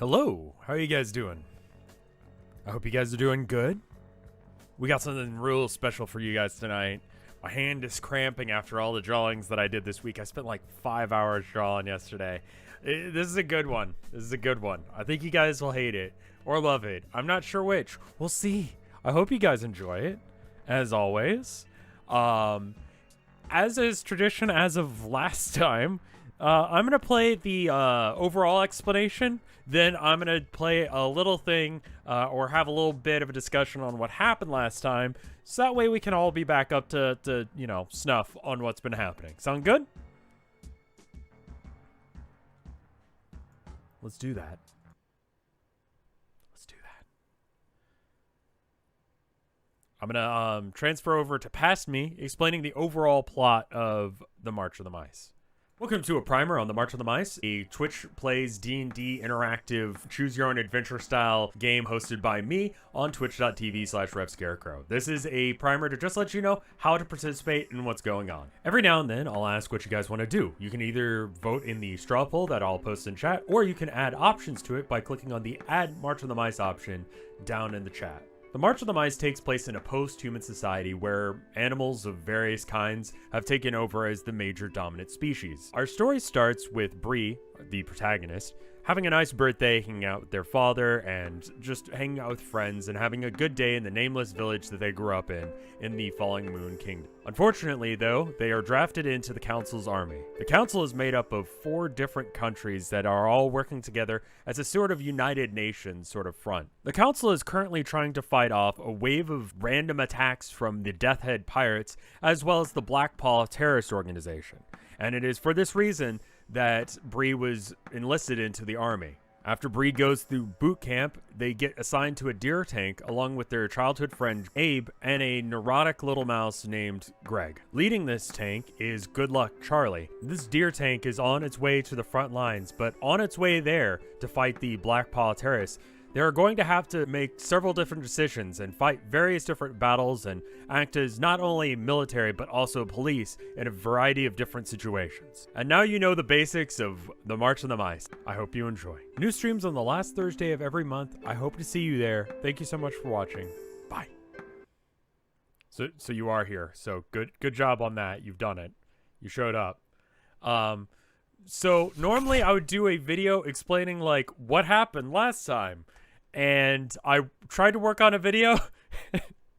Hello, how are you guys doing? I hope you guys are doing good. We got something real special for you guys tonight. My hand is cramping after all the drawings that I did this week. I spent like 5 hours drawing yesterday. This is a good one. I think you guys will hate it or love it. I'm not sure which. We'll see. I hope you guys enjoy it, as always. As is tradition as of last time, I'm going to play the overall explanation. Then I'm going to play a little thing or have a little bit of a discussion on what happened last time. So that way we can all be back up to snuff on what's been happening. Sound good? Let's do that. I'm going to transfer over to past me, explaining the overall plot of The March of the Mice. Welcome to a primer on The March of the Mice, a Twitch plays D&D interactive choose-your-own-adventure style game hosted by me on twitch.tv/RevScarecrow. This is a primer to just let you know how to participate and what's going on. Every now and then, I'll ask what you guys want to do. You can either vote in the straw poll that I'll post in chat, or you can add options to it by clicking on the Add March of the Mice option down in the chat. The March of the Mice takes place in a post-human society where animals of various kinds have taken over as the major dominant species. Our story starts with Bree, the protagonist, having a nice birthday, hanging out with their father, and just hanging out with friends and having a good day in the nameless village that they grew up in the Falling Moon Kingdom. Unfortunately, though, they are drafted into the Council's army. The Council is made up of 4 different countries that are all working together as a sort of United Nations sort of front. The Council is currently trying to fight off a wave of random attacks from the Deathhead Pirates, as well as the Black Paw terrorist organization. And it is for this reason that Bree was enlisted into the army. After Bree goes through boot camp, they get assigned to a deer tank along with their childhood friend Abe and a neurotic little mouse named Greg. Leading this tank is Good Luck Charlie. This deer tank is on its way to the front lines, but on its way there to fight the Black Paw terrorists, they are going to have to make several different decisions and fight various different battles and act as not only military but also police in a variety of different situations. And now you know the basics of The March of the Mice. I hope you enjoy. New streams on the last Thursday of every month. I hope to see you there. Thank you so much for watching. Bye. So you are here. So good job on that. You've done it. You showed up. So normally I would do a video explaining like what happened last time. And I tried to work on a video,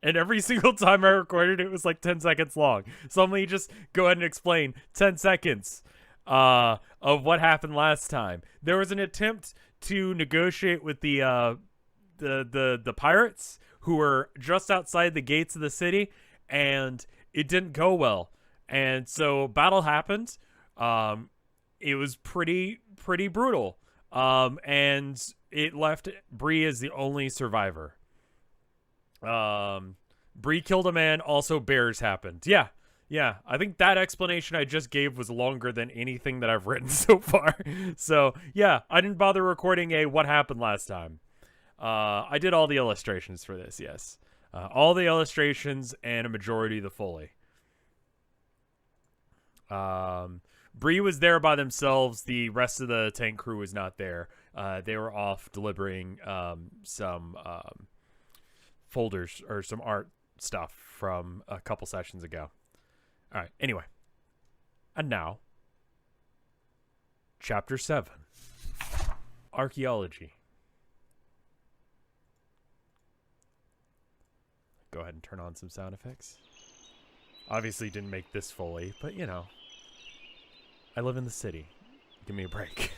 and every single time I recorded it was like 10 seconds long. So let me just go ahead and explain 10 seconds of what happened last time. There was an attempt to negotiate with the pirates who were just outside the gates of the city, and it didn't go well. And so battle happened. It was pretty brutal. And it left Bree as the only survivor. Bree killed a man, also bears happened. Yeah. I think that explanation I just gave was longer than anything that I've written so far. So, yeah, I didn't bother recording a what happened last time. I did all the illustrations for this, yes. All the illustrations and a majority of the Foley. Bree was there by themselves. The rest of the tank crew was not there. They were off delivering some folders or some art stuff from a couple sessions ago. All right, anyway. And now, Chapter 7. Archaeology. Go ahead and turn on some sound effects. Obviously didn't make this Foley, but you know. I live in the city. Give me a break.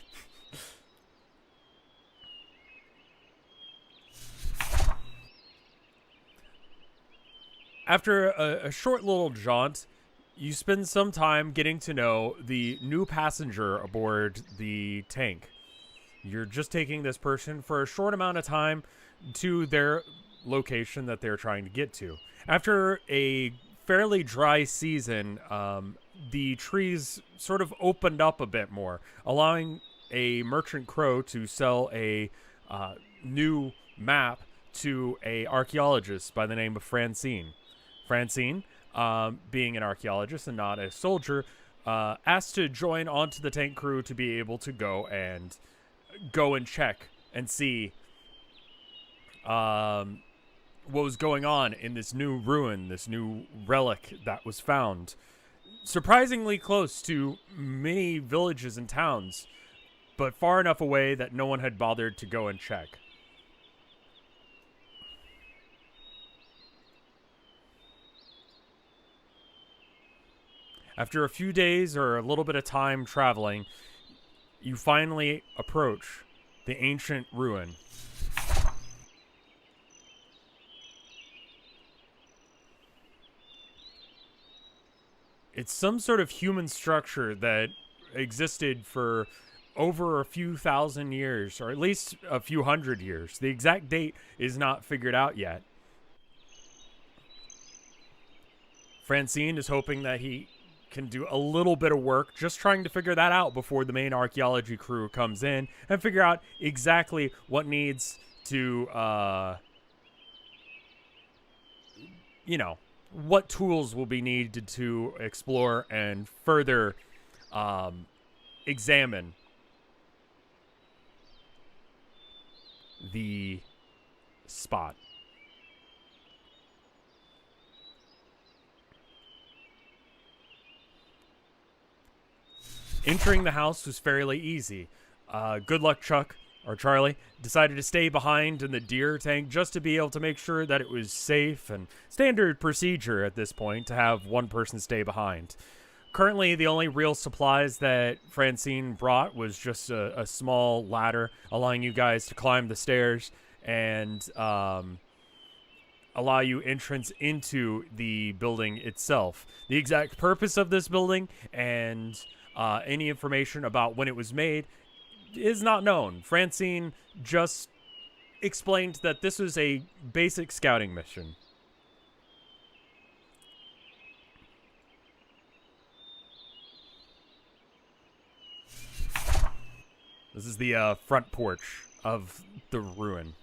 After a short little jaunt, you spend some time getting to know the new passenger aboard the tank. You're just taking this person for a short amount of time to their location that they're trying to get to. After a fairly dry season, the trees sort of opened up a bit more, allowing a merchant crow to sell a new map to a archaeologist by the name of Francine. Francine, being an archaeologist and not a soldier, asked to join onto the tank crew to be able to go and check and see what was going on in this new ruin, this new relic that was found. Surprisingly close to many villages and towns, but far enough away that no one had bothered to go and check. After a few days or a little bit of time traveling, you finally approach the ancient ruin. It's some sort of human structure that existed for over a few thousand years, or at least a few hundred years. The exact date is not figured out yet. Francine is hoping that he can do a little bit of work just trying to figure that out before the main archaeology crew comes in and figure out exactly what needs to, what tools will be needed to explore and further examine the spot. Entering the house was fairly easy. Good luck, Chuck, or Charlie, decided to stay behind in the deer tank just to be able to make sure that it was safe, and standard procedure at this point to have one person stay behind. Currently, the only real supplies that Francine brought was just a small ladder, allowing you guys to climb the stairs and allow you entrance into the building itself. The exact purpose of this building and any information about when it was made is not known. Francine just explained that this was a basic scouting mission. This is the front porch of the ruin.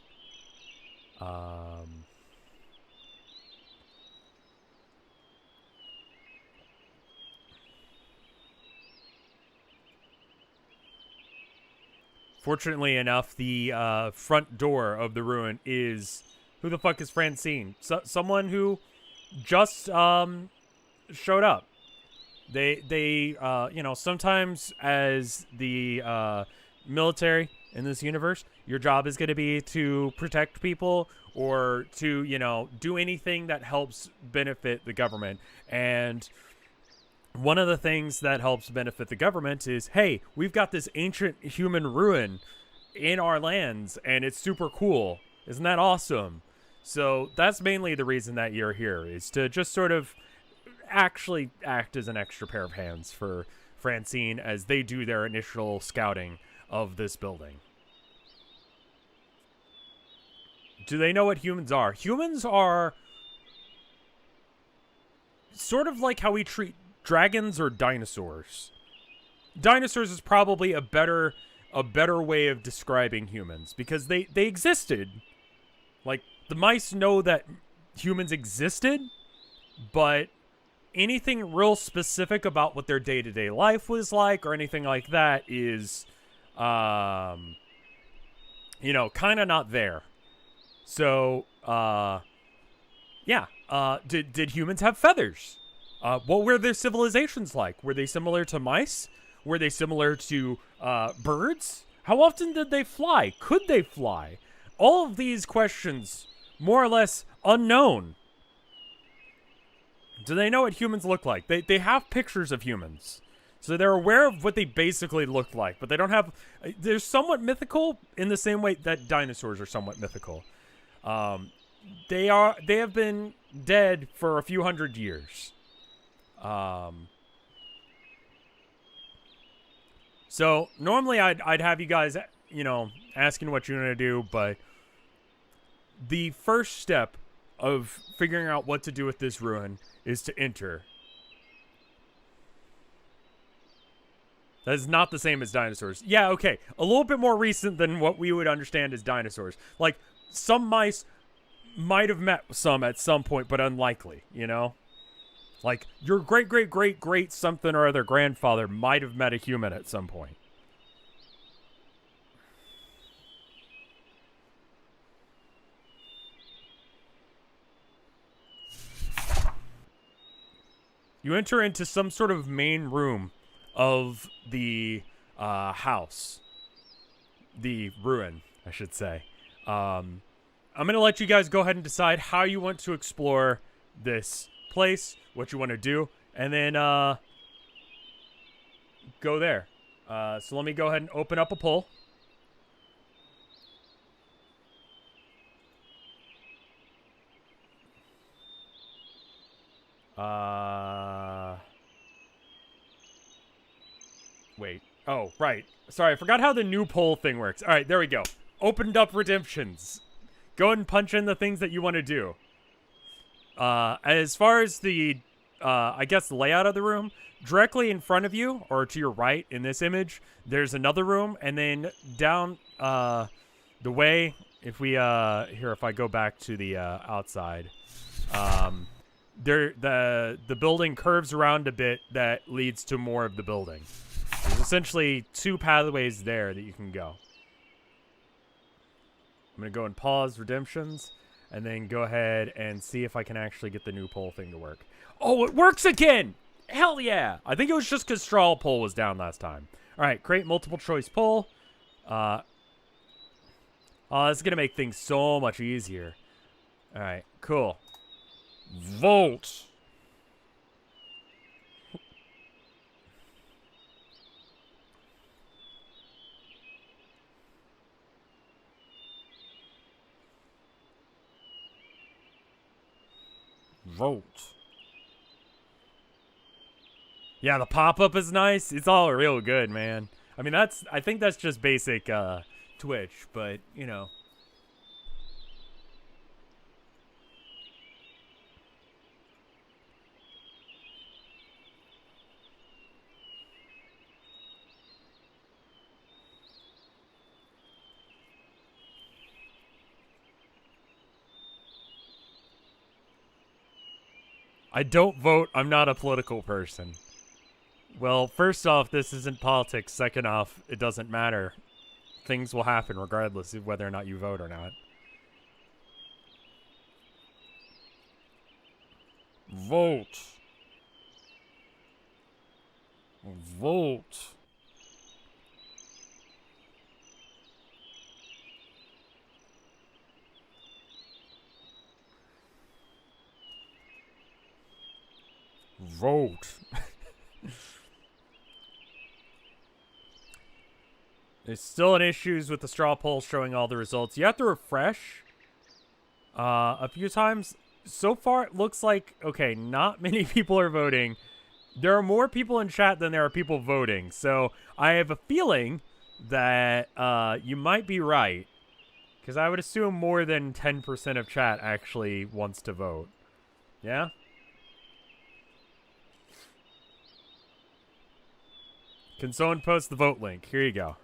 Fortunately enough, the front door of the ruin is... Who the fuck is Francine? Someone who just showed up. They sometimes as the military in this universe, your job is going to be to protect people or to, do anything that helps benefit the government. And one of the things that helps benefit the government is, hey, we've got this ancient human ruin in our lands, and it's super cool. Isn't that awesome? So that's mainly the reason that you're here, is to just sort of actually act as an extra pair of hands for Francine as they do their initial scouting of this building. Do they know what humans are? Humans are sort of like how we treat dragons or dinosaurs. Dinosaurs is probably a better way of describing humans, because they existed. Like, the mice know that humans existed, but anything real specific about what their day-to-day life was like or anything like that is kind of not there. So did humans have feathers? What were their civilizations like? Were they similar to mice? Were they similar to birds? How often did they fly? Could they fly? All of these questions, more or less unknown. Do they know what humans look like? They have pictures of humans. So they're aware of what they basically looked like, but they don't have... They're somewhat mythical in the same way that dinosaurs are somewhat mythical. They have been dead for a few hundred years. So normally I'd have you guys, asking what you're gonna do, but the first step of figuring out what to do with this ruin is to enter. That is not the same as dinosaurs. Yeah, okay, a little bit more recent than what we would understand as dinosaurs. Like, some mice might have met some at some point, but unlikely, Like, your great something or other grandfather might have met a human at some point. You enter into some sort of main room of the house. The ruin, I should say. I'm going to let you guys go ahead and decide how you want to explore this place, what you want to do, and then go there. So let me go ahead and open up a poll. Wait. Oh, right. Sorry, I forgot how the new poll thing works. All right, there we go. Opened up redemptions. Go ahead and punch in the things that you want to do. As far as the, I guess, layout of the room, directly in front of you, or to your right in this image, there's another room, and then down the way, if we, here, if I go back to the outside, the building curves around a bit that leads to more of the building. There's essentially 2 pathways there that you can go. I'm going to go and pause redemptions, and then go ahead and see if I can actually get the new poll thing to work. Oh, it works again! Hell yeah! I think it was just because straw poll was down last time. All right, create multiple choice poll. Oh, this is going to make things so much easier. All right, cool. Vote. Vote. Yeah, the pop-up is nice. It's all real good, man. I mean, I think that's just basic Twitch, but, you know. I don't vote. I'm not a political person. Well, first off, this isn't politics. Second off, it doesn't matter. Things will happen regardless of whether or not you vote or not. Vote. Vote. Vote. There's still an issues with the straw poll showing all the results. You have to refresh a few times. So far, it looks like, okay, not many people are voting. There are more people in chat than there are people voting. So I have a feeling that you might be right. Because I would assume more than 10% of chat actually wants to vote. Yeah? Can someone post the vote link? Here you go.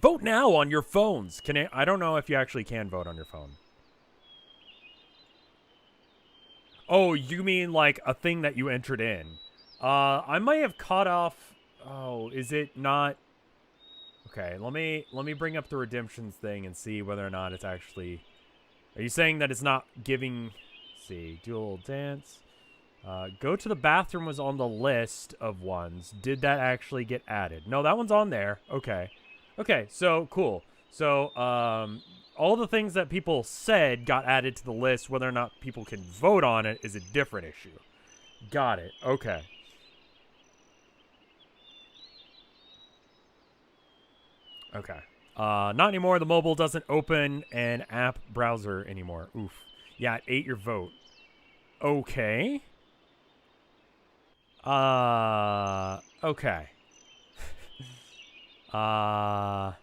Vote now on your phones. I don't know if you actually can vote on your phone. Oh, you mean like a thing that you entered in. I might have caught off. Oh, is it not? Okay, let me bring up the redemptions thing and see whether or not it's actually. Are you saying that it's not giving? Let's see, do a little dance. Go to the bathroom was on the list of ones. Did that actually get added? No, that one's on there. Okay. Okay, so cool. So, all the things that people said got added to the list. Whether or not people can vote on it is a different issue. Got it. Okay. Okay. Not anymore. The mobile doesn't open an app browser anymore. Oof. Yeah, it ate your vote. Okay. Okay. I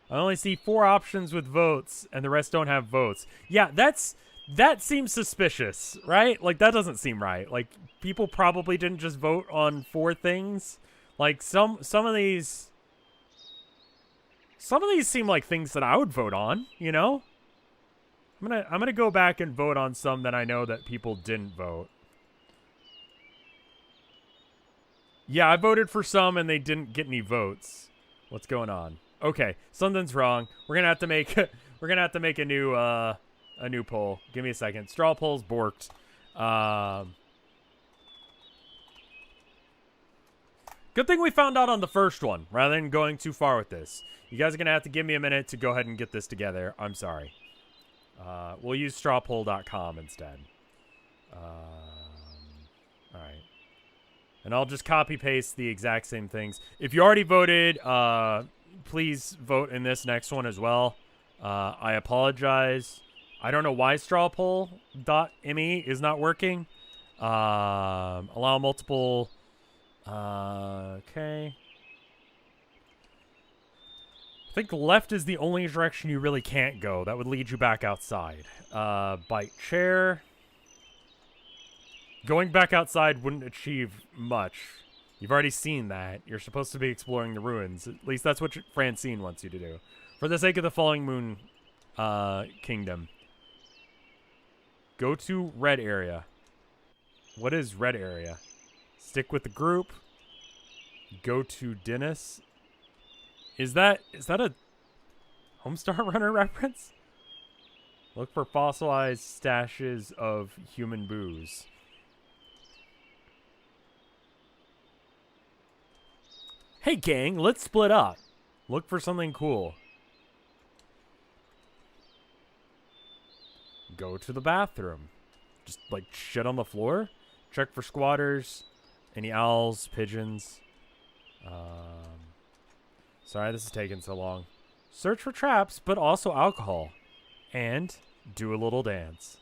only see 4 options with votes, and the rest don't have votes. Yeah, that seems suspicious, right? Like, that doesn't seem right. Like, people probably didn't just vote on 4 things. Like, some of these seem like things that I would vote on, you know? I'm gonna go back and vote on some that I know that people didn't vote. Yeah, I voted for some and they didn't get any votes. What's going on? Okay, something's wrong. We're gonna have to make a new poll. Give me a second. Straw poll's borked. Good thing we found out on the first one, rather than going too far with this. You guys are going to have to give me a minute to go ahead and get this together. I'm sorry. We'll use strawpoll.com instead. Alright. And I'll just copy-paste the exact same things. If you already voted, please vote in this next one as well. I apologize. I don't know why strawpoll.me is not working. Allow multiple... okay. I think left is the only direction you really can't go. That would lead you back outside. Bite chair. Going back outside wouldn't achieve much. You've already seen that. You're supposed to be exploring the ruins. At least that's what Francine wants you to do. For the sake of the Falling Moon Kingdom. Go to red area. What is red area? Stick with the group. Go to Dennis. Is that a Homestar Runner reference? Look for fossilized stashes of human booze. Hey gang, let's split up. Look for something cool. Go to the bathroom. Just like shit on the floor. Check for squatters. Any owls, pigeons. Sorry this is taking so long. Search for traps, but also alcohol. And do a little dance.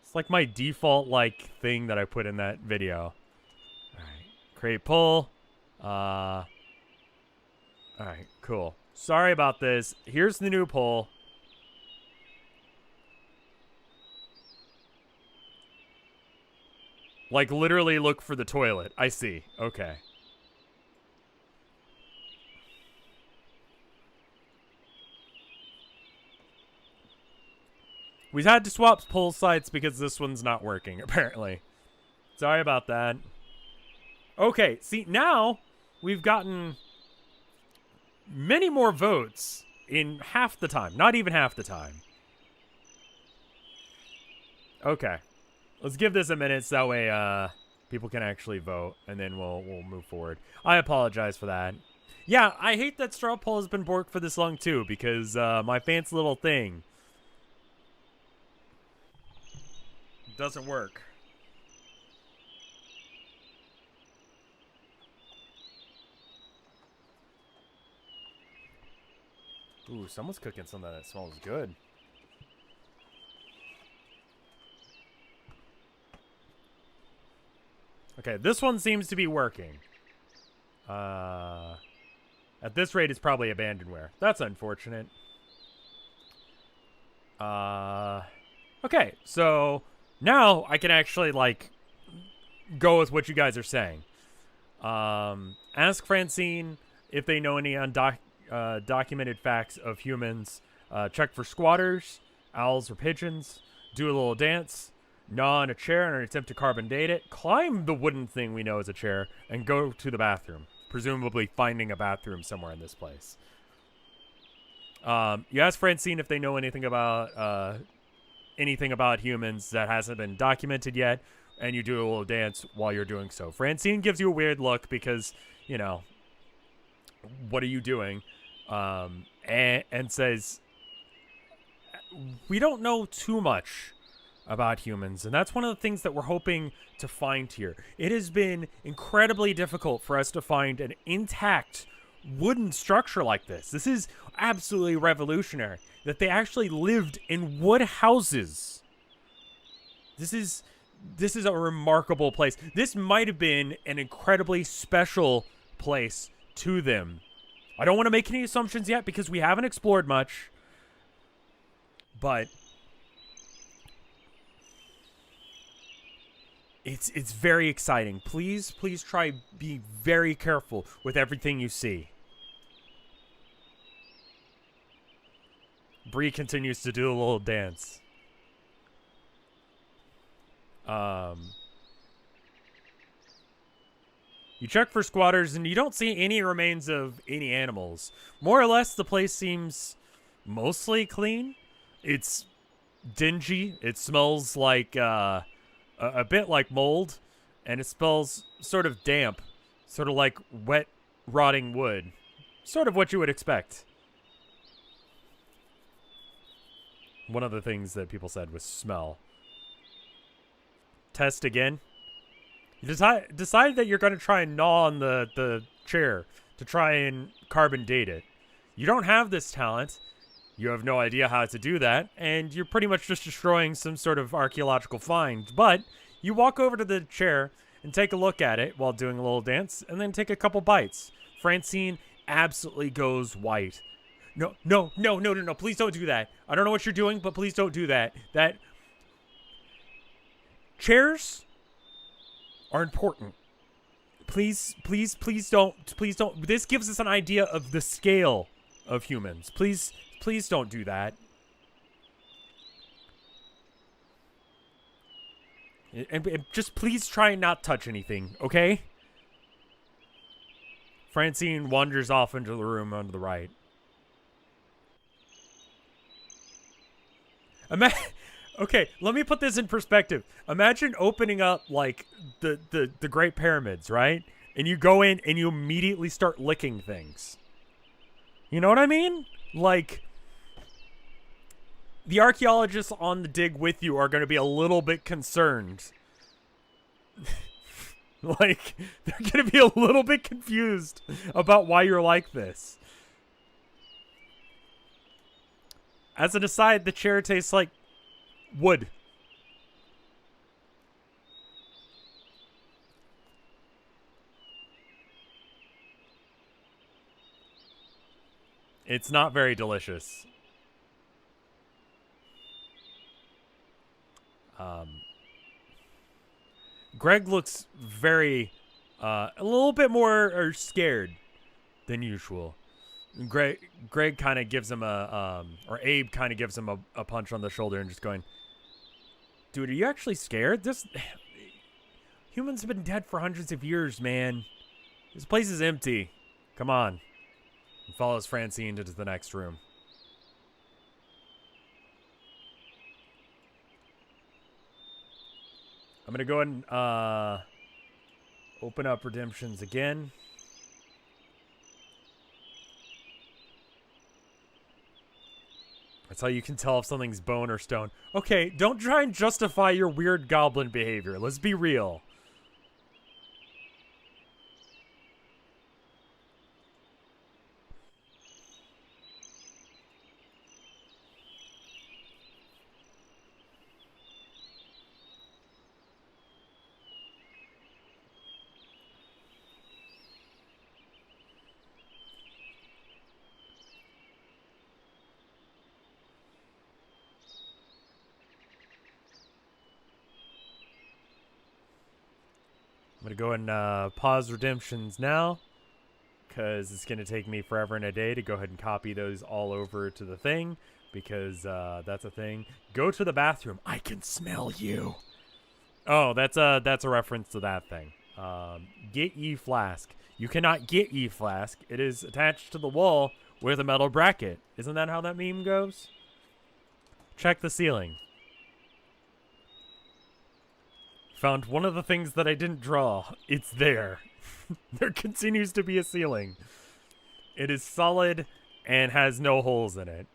It's like my default like thing that I put in that video. Alright. Create poll. Alright, cool. Sorry about this. Here's the new poll. Like, literally look for the toilet. I see. Okay. We've had to swap poll sites because this one's not working, apparently. Sorry about that. Okay, see, now we've gotten many more votes in half the time. Not even half the time. Okay. Let's give this a minute so that way people can actually vote, and then we'll move forward. I apologize for that. Yeah, I hate that straw poll has been borked for this long, too, because my fancy little thing doesn't work. Ooh, someone's cooking something that smells good. Okay, this one seems to be working. At this rate, it's probably abandonware. That's unfortunate. Okay, so now I can actually, like, go with what you guys are saying. Ask Francine if they know any documented facts of humans. Check for squatters, owls, or pigeons. Do a little dance. Gnaw on a chair in an attempt to carbon date it. Climb the wooden thing we know is a chair. And go to the bathroom. Presumably finding a bathroom somewhere in this place. You ask Francine if they know anything about humans that hasn't been documented yet. And you do a little dance while you're doing so. Francine gives you a weird look because, you know, what are you doing? And says, we don't know too much about humans, and that's one of the things that we're hoping to find here. It has been incredibly difficult for us to find an intact wooden structure like this. This is absolutely revolutionary, that they actually lived in wood houses. This is a remarkable place. This might have been an incredibly special place to them. I don't want to make any assumptions yet because we haven't explored much, but it's very exciting. Please try be very careful with everything you see. Bree continues to do a little dance. You check for squatters and you don't see any remains of any animals. More or less, the place seems mostly clean. It's dingy. It smells like a bit like mold, and it smells sort of damp. Sort of like wet, rotting wood. Sort of what you would expect. One of the things that people said was smell. Test again. You decide that you're going to try and gnaw on the chair to try and carbon date it. You don't have this talent. You have no idea how to do that, and you're pretty much just destroying some sort of archaeological find. But you walk over to the chair and take a look at it while doing a little dance, and then take a couple bites. Francine absolutely goes white. No, please don't do that. I don't know what you're doing, but please don't do that. Chairs are important. Please don't. This gives us an idea of the scale of humans. Please don't do that. And just please try and not touch anything, okay? Francine wanders off into the room on the right. Okay, let me put this in perspective. Imagine opening up, like, the Great Pyramids, right? And you go in and you immediately start licking things. You know what I mean? Like, the archaeologists on the dig with you are going to be a little bit concerned. Like, they're going to be a little bit confused about why you're like this. As an aside, the chair tastes like wood. It's not very delicious. Greg looks very, a little bit more scared than usual. Greg kind of gives him or Abe kind of gives him a punch on the shoulder and just going, dude, are you actually scared? Humans have been dead for hundreds of years, man. This place is empty. Come on. And follows Francine into the next room. I'm going to go ahead and open up Redemptions again. That's how you can tell if something's bone or stone. Okay, don't try and justify your weird goblin behavior. Let's be real. I'm going to go and pause Redemptions now, because it's going to take me forever and a day to go ahead and copy those all over to the thing, because that's a thing. Go to the bathroom. I can smell you. Oh, that's a reference to that thing. Get ye flask. You cannot get ye flask. It is attached to the wall with a metal bracket. Isn't that how that meme goes? Check the ceiling. Found one of the things that I didn't draw. It's there. There continues to be a ceiling. It is solid and has no holes in it.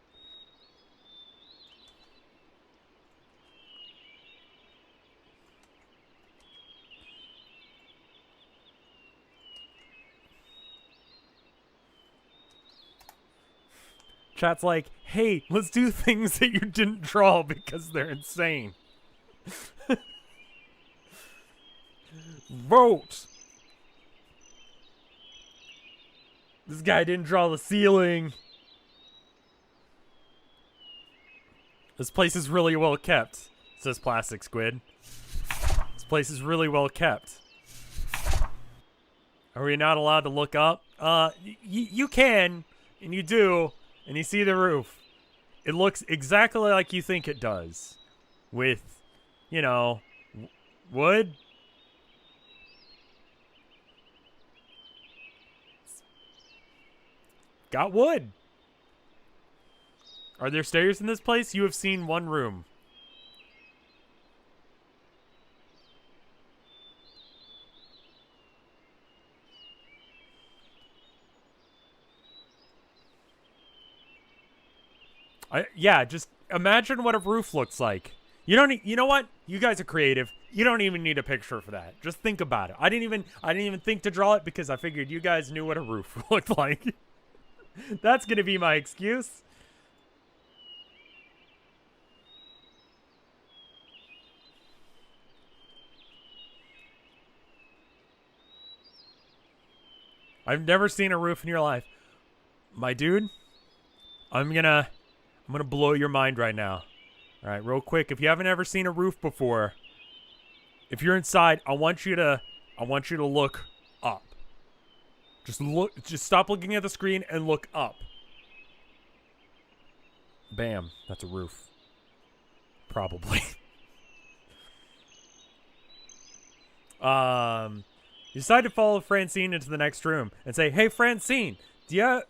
Chat's like, hey, let's do things that you didn't draw because they're insane. Vote! This guy didn't draw the ceiling. This place is really well kept, says Plastic Squid. This place is really well kept. Are we not allowed to look up? You can, and you do, and you see the roof. It looks exactly like you think it does. With, you know, wood. Got wood. Are there stairs in this place? You have seen one room. Yeah, just imagine what a roof looks like. You don't. You know what? You guys are creative. You don't even need a picture for that. Just think about it. I didn't even think to draw it because I figured you guys knew what a roof looked like. That's gonna be my excuse. I've never seen a roof in your life, my dude. I'm gonna blow your mind right now. All right, real quick. If you haven't ever seen a roof before, if you're inside, I want you to look up. Just look. Just stop looking at the screen and look up. Bam. That's a roof. Probably. You decide to follow Francine into the next room and say, "Hey, Francine, do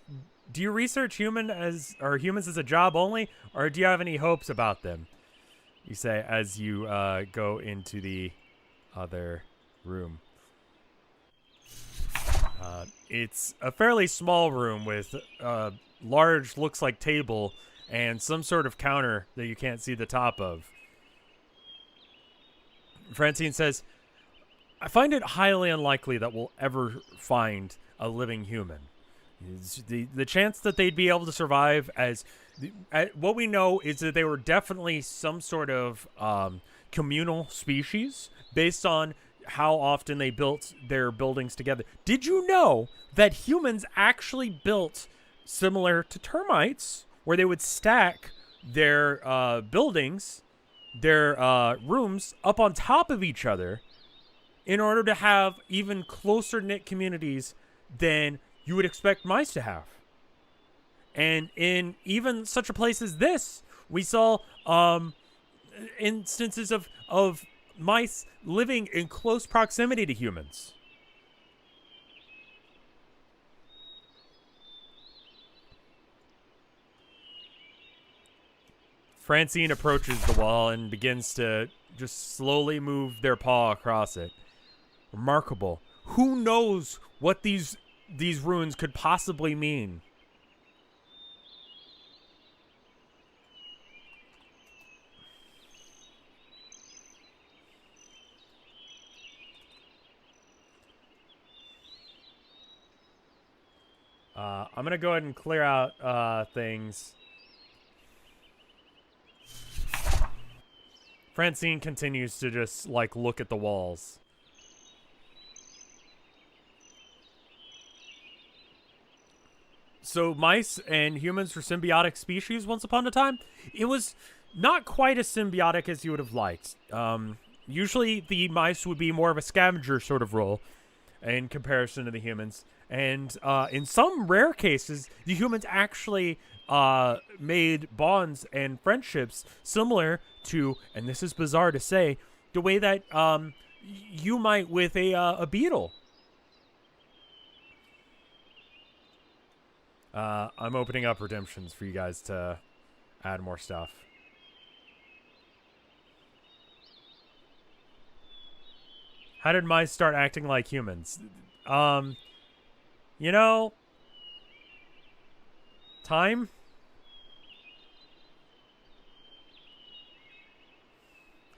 you research humans as a job only, or do you have any hopes about them?" You say as you go into the other room. It's a fairly small room with a large, looks like table, and some sort of counter that you can't see the top of. Francine says, "I find it highly unlikely that we'll ever find a living human. The chance that they'd be able to survive what we know is that they were definitely some sort of communal species based on how often they built their buildings together. Did you know that humans actually built similar to termites, where they would stack their buildings, their rooms up on top of each other in order to have even closer knit communities than you would expect mice to have? And in even such a place as this, we saw instances of mice living in close proximity to humans." Francine approaches the wall and begins to just slowly move their paw across it. Remarkable. Who knows what these runes could possibly mean? I'm going to go ahead and clear out things. Francine continues to just, like, look at the walls. So mice and humans were symbiotic species once upon a time. It was not quite as symbiotic as you would have liked. Usually the mice would be more of a scavenger sort of role in comparison to the humans. And in some rare cases, the humans actually made bonds and friendships similar to, and this is bizarre to say, the way that you might with a beetle. I'm opening up redemptions for you guys to add more stuff. How did mice start acting like humans? You know, time?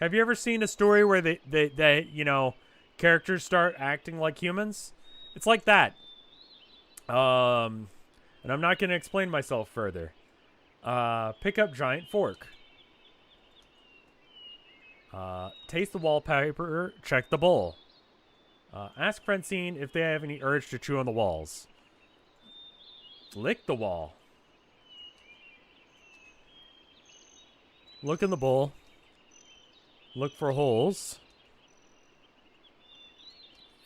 Have you ever seen a story where characters start acting like humans? It's like that. And I'm not going to explain myself further. Pick up giant fork. Taste the wallpaper. Check the bowl. Ask Francine if they have any urge to chew on the walls. Lick the wall. Look in the bowl. Look for holes.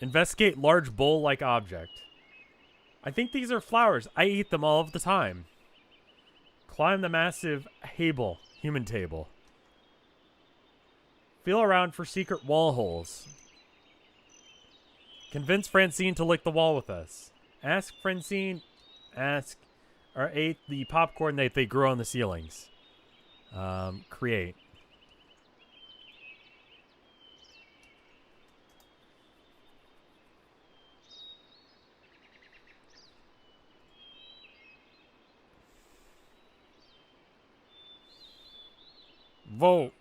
Investigate large bowl-like object. I think these are flowers. I eat them all of the time. Climb the massive human table. Feel around for secret wall holes. Convince Francine to lick the wall with us. Ask Francine, or ate the popcorn that they grow on the ceilings. Create. Vote.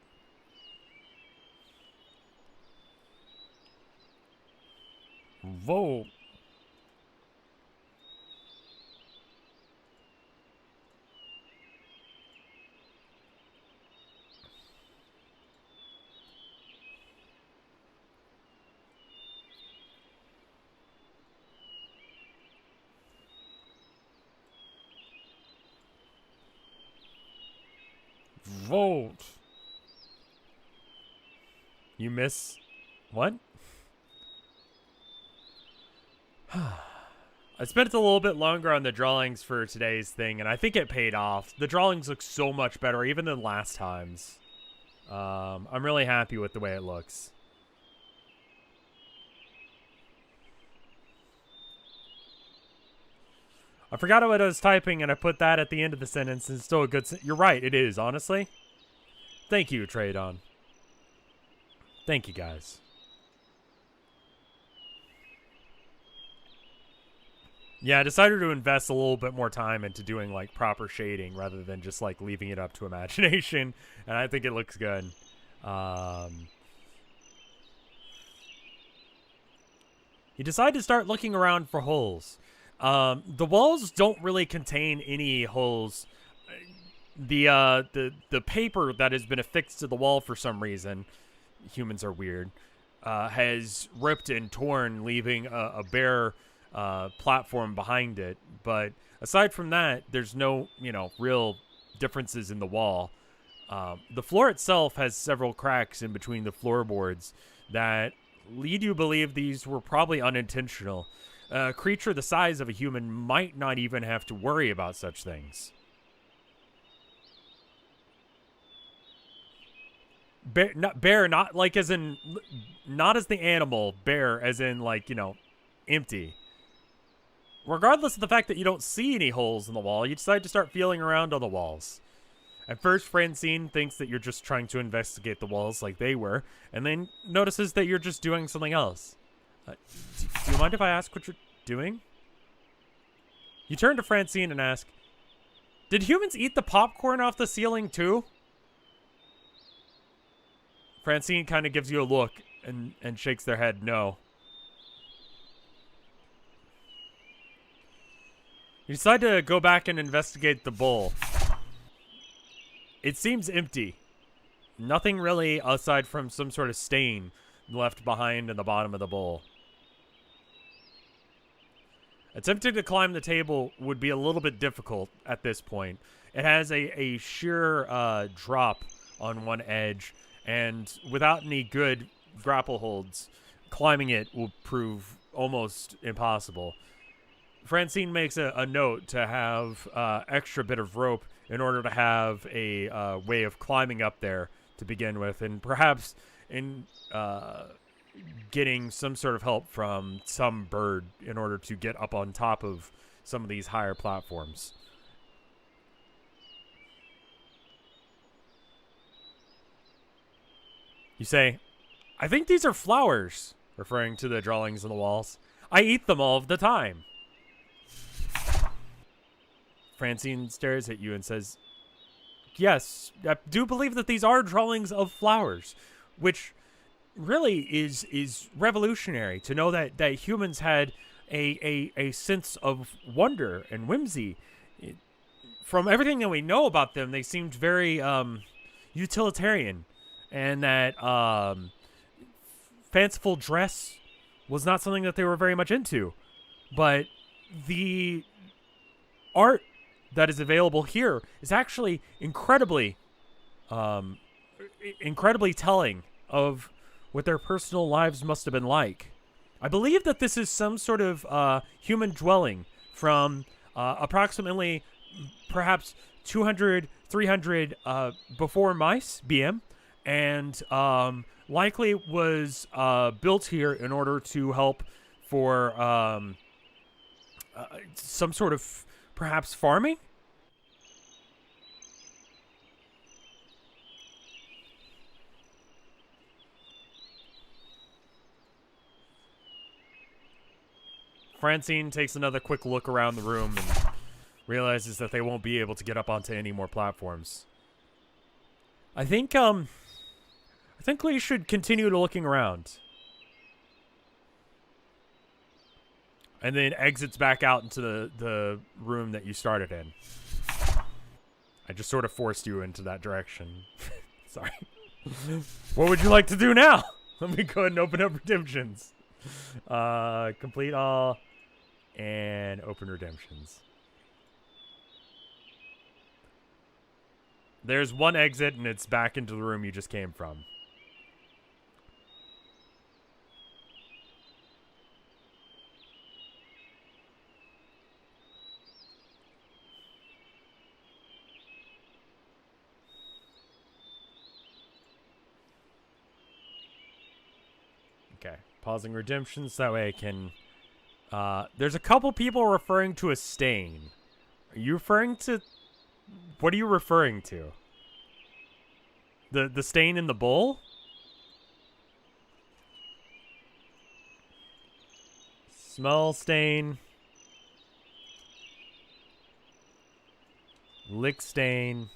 Vote. Vote. You miss what? I spent a little bit longer on the drawings for today's thing, and I think it paid off. The drawings look so much better, even than last time's. I'm really happy with the way it looks. I forgot what I was typing, and I put that at the end of the sentence, and it's still a good You're right, it is, honestly. Thank you, Tradon. Thank you, guys. Yeah, I decided to invest a little bit more time into doing, like, proper shading rather than just, like, leaving it up to imagination, and I think it looks good. You decide to start looking around for holes. The walls don't really contain any holes. The paper that has been affixed to the wall for some reason, humans are weird, has ripped and torn, leaving a bare platform behind it. But aside from that, there's no, real differences in the wall. The floor itself has several cracks in between the floorboards that lead you to believe these were probably unintentional. A creature the size of a human might not even have to worry about such things. Bare, not like as in, not as the animal, bare as in, like, empty. Regardless of the fact that you don't see any holes in the wall, you decide to start feeling around on the walls. At first, Francine thinks that you're just trying to investigate the walls like they were, and then notices that you're just doing something else. Do you mind if I ask what you're doing? You turn to Francine and ask, did humans eat the popcorn off the ceiling too? Francine kind of gives you a look and shakes their head no. You decide to go back and investigate the bowl. It seems empty. Nothing really aside from some sort of stain left behind in the bottom of the bowl. Attempting to climb the table would be a little bit difficult at this point. It has a sheer drop on one edge, and without any good grapple holds, climbing it will prove almost impossible. Francine makes a note to have extra bit of rope in order to have a way of climbing up there to begin with, and perhaps in getting some sort of help from some bird in order to get up on top of some of these higher platforms. You say, I think these are flowers, referring to the drawings on the walls. I eat them all of the time. Francine stares at you and says, yes, I do believe that these are drawings of flowers, which really is revolutionary to know that humans had a sense of wonder and whimsy. From everything that we know about them, they seemed very utilitarian, and that fanciful dress was not something that they were very much into. But the art that is available here is actually incredibly telling of what their personal lives must have been like. I believe that this is some sort of human dwelling from approximately perhaps 200, 300 before mice, BM, and likely was built here in order to help for some sort of perhaps farming? Francine takes another quick look around the room and realizes that they won't be able to get up onto any more platforms. I think we should continue to looking around. And then exits back out into the room that you started in. I just sort of forced you into that direction. Sorry. What would you like to do now? Let me go ahead and open up redemptions. Complete all and open redemptions. There's one exit and it's back into the room you just came from. Okay, pausing redemptions, that way I can... there's a couple people referring to a stain. Are you referring to... What are you referring to? The stain in the bowl? Smell stain. Lick stain.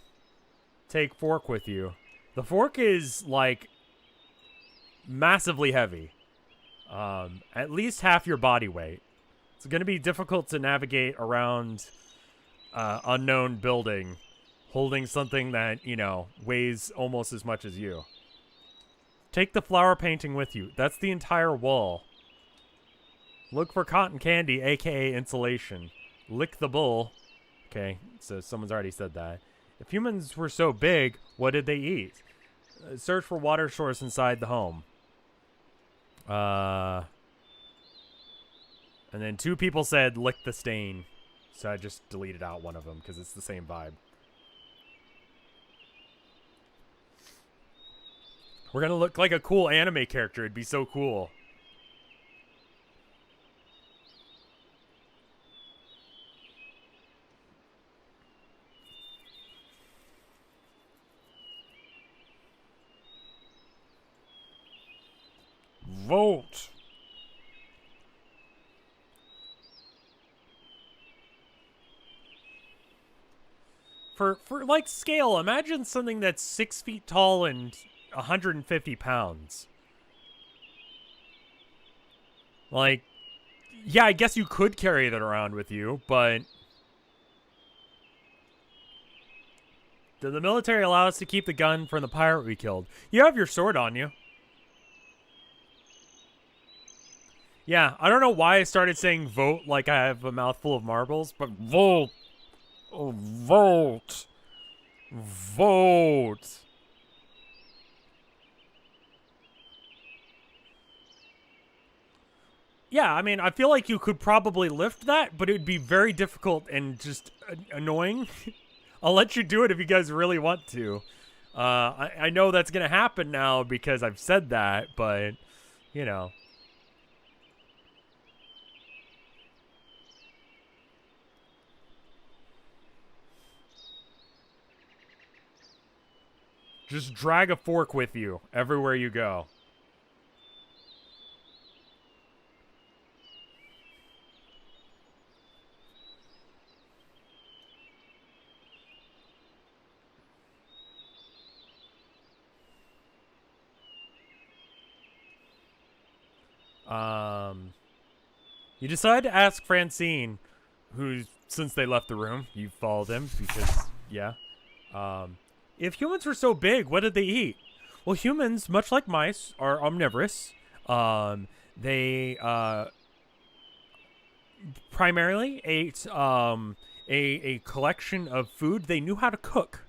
Take fork with you. The fork is, like, massively heavy. At least half your body weight. It's going to be difficult to navigate around unknown building holding something that, you know, weighs almost as much as you. Take the flower painting with you. That's the entire wall. Look for cotton candy, aka insulation. Lick the bull. Okay, so someone's already said that. If humans were so big, what did they eat? Search for water source inside the home. And then two people said lick the stain. So I just deleted out one of them because it's the same vibe. We're gonna look like a cool anime character. It'd be so cool. Vote. For like scale, imagine something that's 6 feet tall and 150 pounds. Like, yeah, I guess you could carry that around with you, but did the military allow us to keep the gun from the pirate we killed? You have your sword on you. Yeah, I don't know why I started saying vote like I have a mouthful of marbles, but vote. Oh, vote. Vote. Yeah, I mean, I feel like you could probably lift that, but it would be very difficult and just annoying. I'll let you do it if you guys really want to. I know that's going to happen now because I've said that, but, you know. Just drag a fork with you everywhere you go. You decide to ask Francine, who's, since they left the room, you followed him because, yeah. If humans were so big, what did they eat? Well, humans, much like mice, are omnivorous. They primarily ate a collection of food they knew how to cook.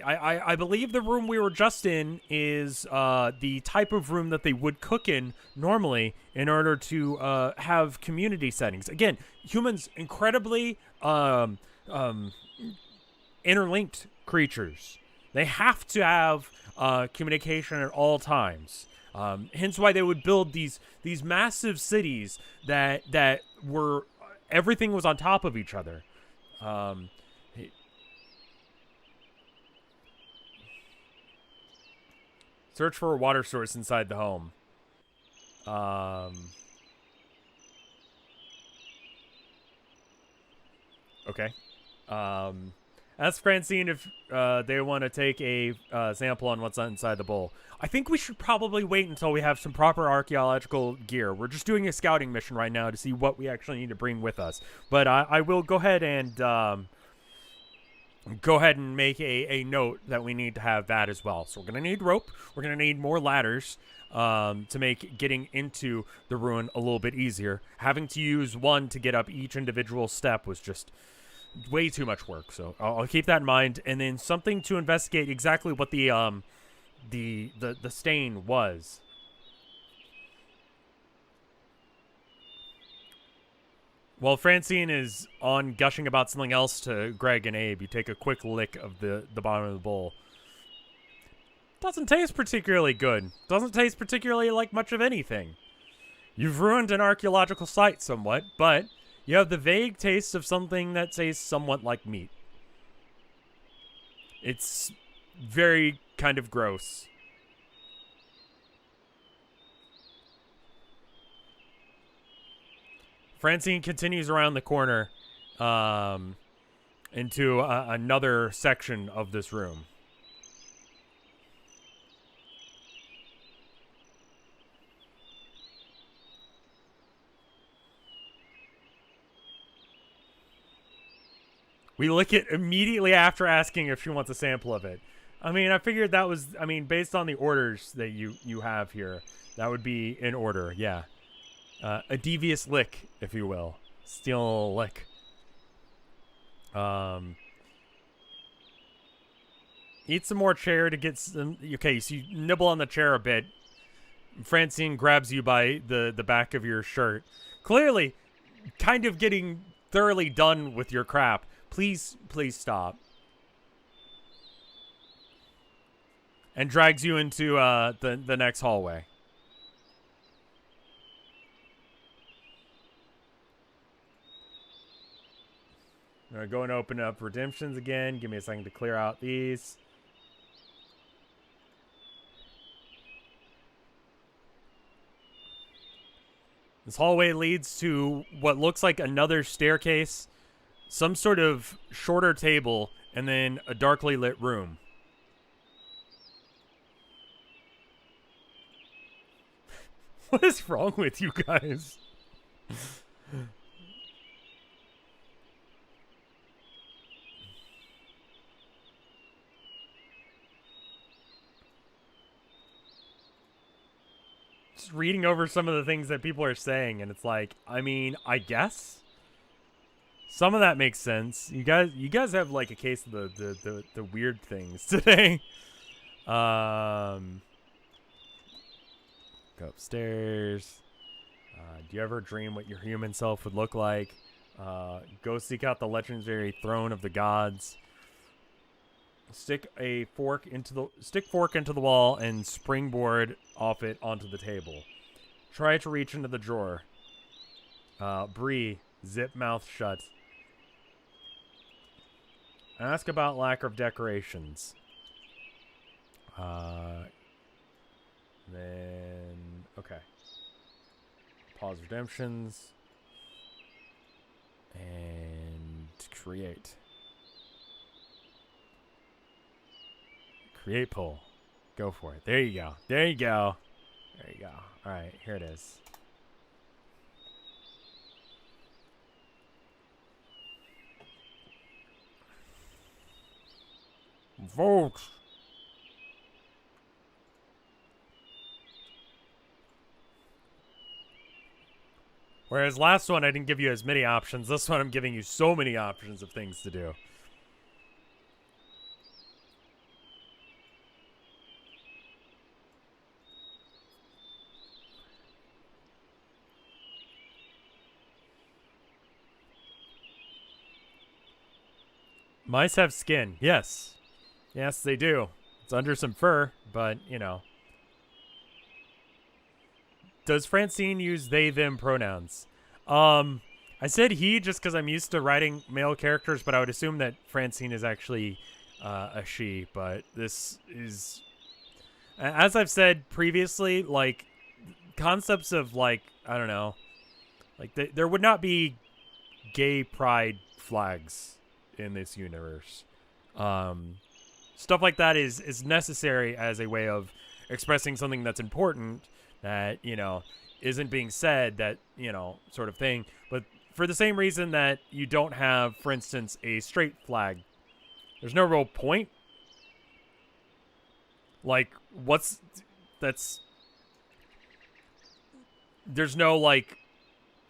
I believe the room we were just in is the type of room that they would cook in normally in order to have community settings. Again, humans incredibly interlinked creatures. They have to have communication at all times. Hence why they would build these massive cities that were everything was on top of each other. Search for a water source inside the home. Okay. Ask Francine if they want to take a sample on what's inside the bowl. I think we should probably wait until we have some proper archaeological gear. We're just doing a scouting mission right now to see what we actually need to bring with us. But I will go ahead and make a note that we need to have that as well. So we're going to need rope. We're going to need more ladders to make getting into the ruin a little bit easier. Having to use one to get up each individual step was just way too much work, so I'll keep that in mind. And then something to investigate exactly what the stain was. While Francine is on gushing about something else to Greg and Abe, you take a quick lick of the bottom of the bowl. Doesn't taste particularly good. Doesn't taste particularly like much of anything. You've ruined an archaeological site somewhat, but you have the vague taste of something that tastes somewhat like meat. It's very kind of gross. Francine continues around the corner into another section of this room. We lick it immediately after asking if she wants a sample of it. I mean, I figured that was, I mean, based on the orders that you have here, that would be in order, yeah. A devious lick, if you will. Steal a lick. Eat some more chair to get some, okay, so you nibble on the chair a bit. Francine grabs you by the back of your shirt. Clearly, kind of getting thoroughly done with your crap. Please stop. And drags you into the next hallway. I'm gonna go and open up redemptions again. Give me a second to clear out these. This hallway leads to what looks like another staircase, some sort of shorter table, and then a darkly lit room. What is wrong with you guys? Just reading over some of the things that people are saying, and it's like, I mean, I guess some of that makes sense. You guys have like a case of the weird things today. Go upstairs. Do you ever dream what your human self would look like? Go seek out the legendary throne of the gods. Stick fork into the wall and springboard off it onto the table. Try to reach into the drawer. Bree, zip mouth shut. Ask about lack of decorations. Then okay. Pause redemptions. And create. Create poll. Go for it. There you go. There you go. There you go. All right, here it is. Vote. Whereas last one I didn't give you as many options. This one I'm giving you so many options of things to do. Mice have skin. Yes. Yes, they do. It's under some fur, but, you know. Does Francine use they, them pronouns? I said he just because I'm used to writing male characters, but I would assume that Francine is actually a she, but this is... As I've said previously, like, concepts of, like, I don't know, like, there would not be gay pride flags in this universe. Stuff like that is necessary as a way of expressing something that's important that, you know, isn't being said, that, you know, sort of thing. But for the same reason that you don't have, for instance, a straight flag. There's no real point. Like, there's no, like,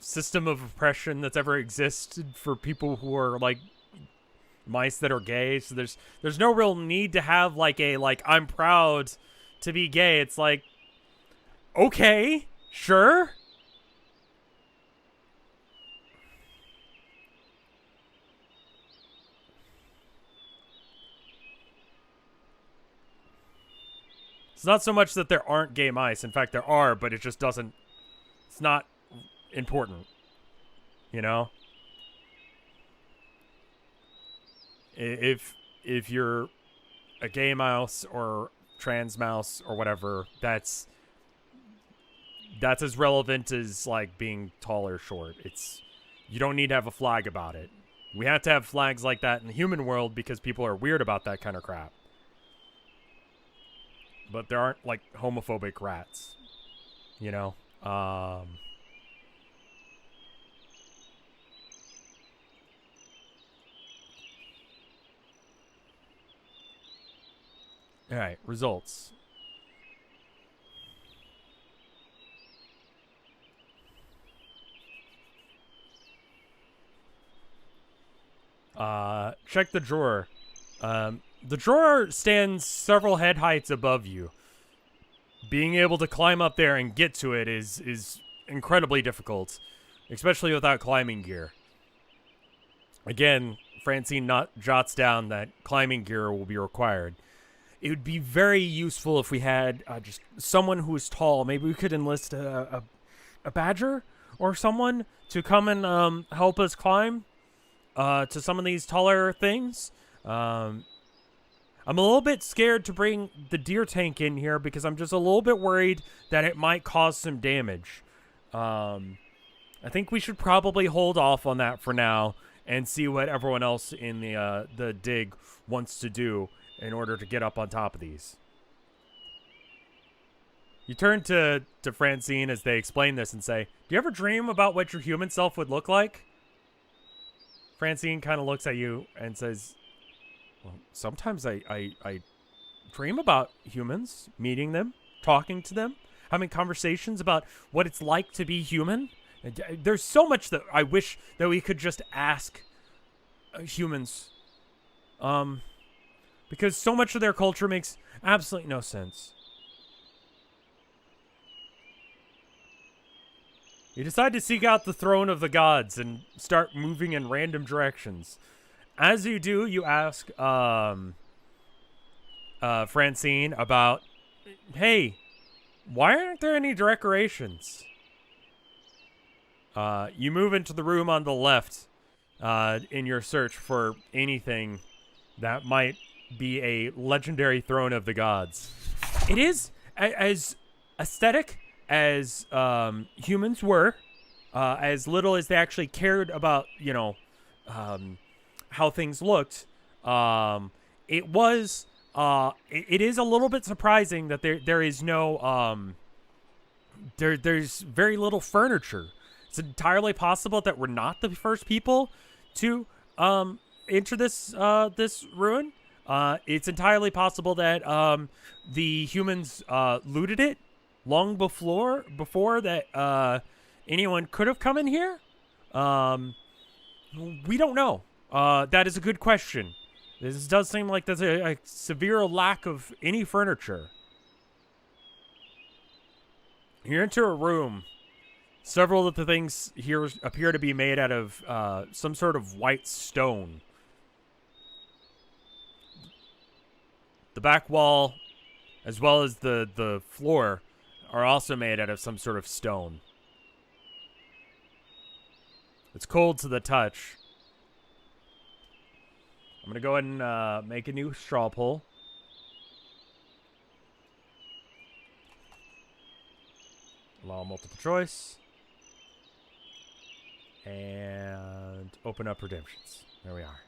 system of oppression that's ever existed for people who are, like, mice that are gay. So there's no real need to have, like, I'm proud to be gay. It's like, okay, sure. It's not so much that there aren't gay mice. In fact, there are, but it just doesn't... It's not important. You know? If you're a gay mouse or trans mouse or whatever, that's as relevant as, like, being tall or short. You don't need to have a flag about it. We have to have flags like that in the human world because people are weird about that kind of crap. But there aren't, like, homophobic rats, you know? All right, results. Check the drawer. The drawer stands several head heights above you. Being able to climb up there and get to it is incredibly difficult, especially without climbing gear. Again, Francine jots down that climbing gear will be required. It would be very useful if we had just someone who is tall. Maybe we could enlist a badger or someone to come and help us climb to some of these taller things. I'm a little bit scared to bring the deer tank in here because I'm just a little bit worried that it might cause some damage. I think we should probably hold off on that for now and see what everyone else in the dig wants to do in order to get up on top of these. You turn to Francine as they explain this and say, "Do you ever dream about what your human self would look like?" Francine kind of looks at you and says, "Well, sometimes I dream about humans, meeting them, talking to them, having conversations about what it's like to be human. There's so much that I wish that we could just ask humans. Because so much of their culture makes absolutely no sense." You decide to seek out the throne of the gods and start moving in random directions. As you do, you ask Francine about, "Hey, why aren't there any decorations?" You move into the room on the left in your search for anything that might be a legendary throne of the gods. It is as aesthetic as humans were, as little as they actually cared about, you know, how things looked. It was it is a little bit surprising that there is no there's very little furniture. It's entirely possible that we're not the first people to enter this this ruin. It's entirely possible that the humans looted it long before that anyone could have come in here. We don't know. That is a good question. This does seem like there's a severe lack of any furniture. You enter a room. Several of the things here appear to be made out of some sort of white stone. The back wall, as well as the floor, are also made out of some sort of stone. It's cold to the touch. I'm going to go ahead and make a new straw poll. Allow multiple choice. And open up redemptions. There we are.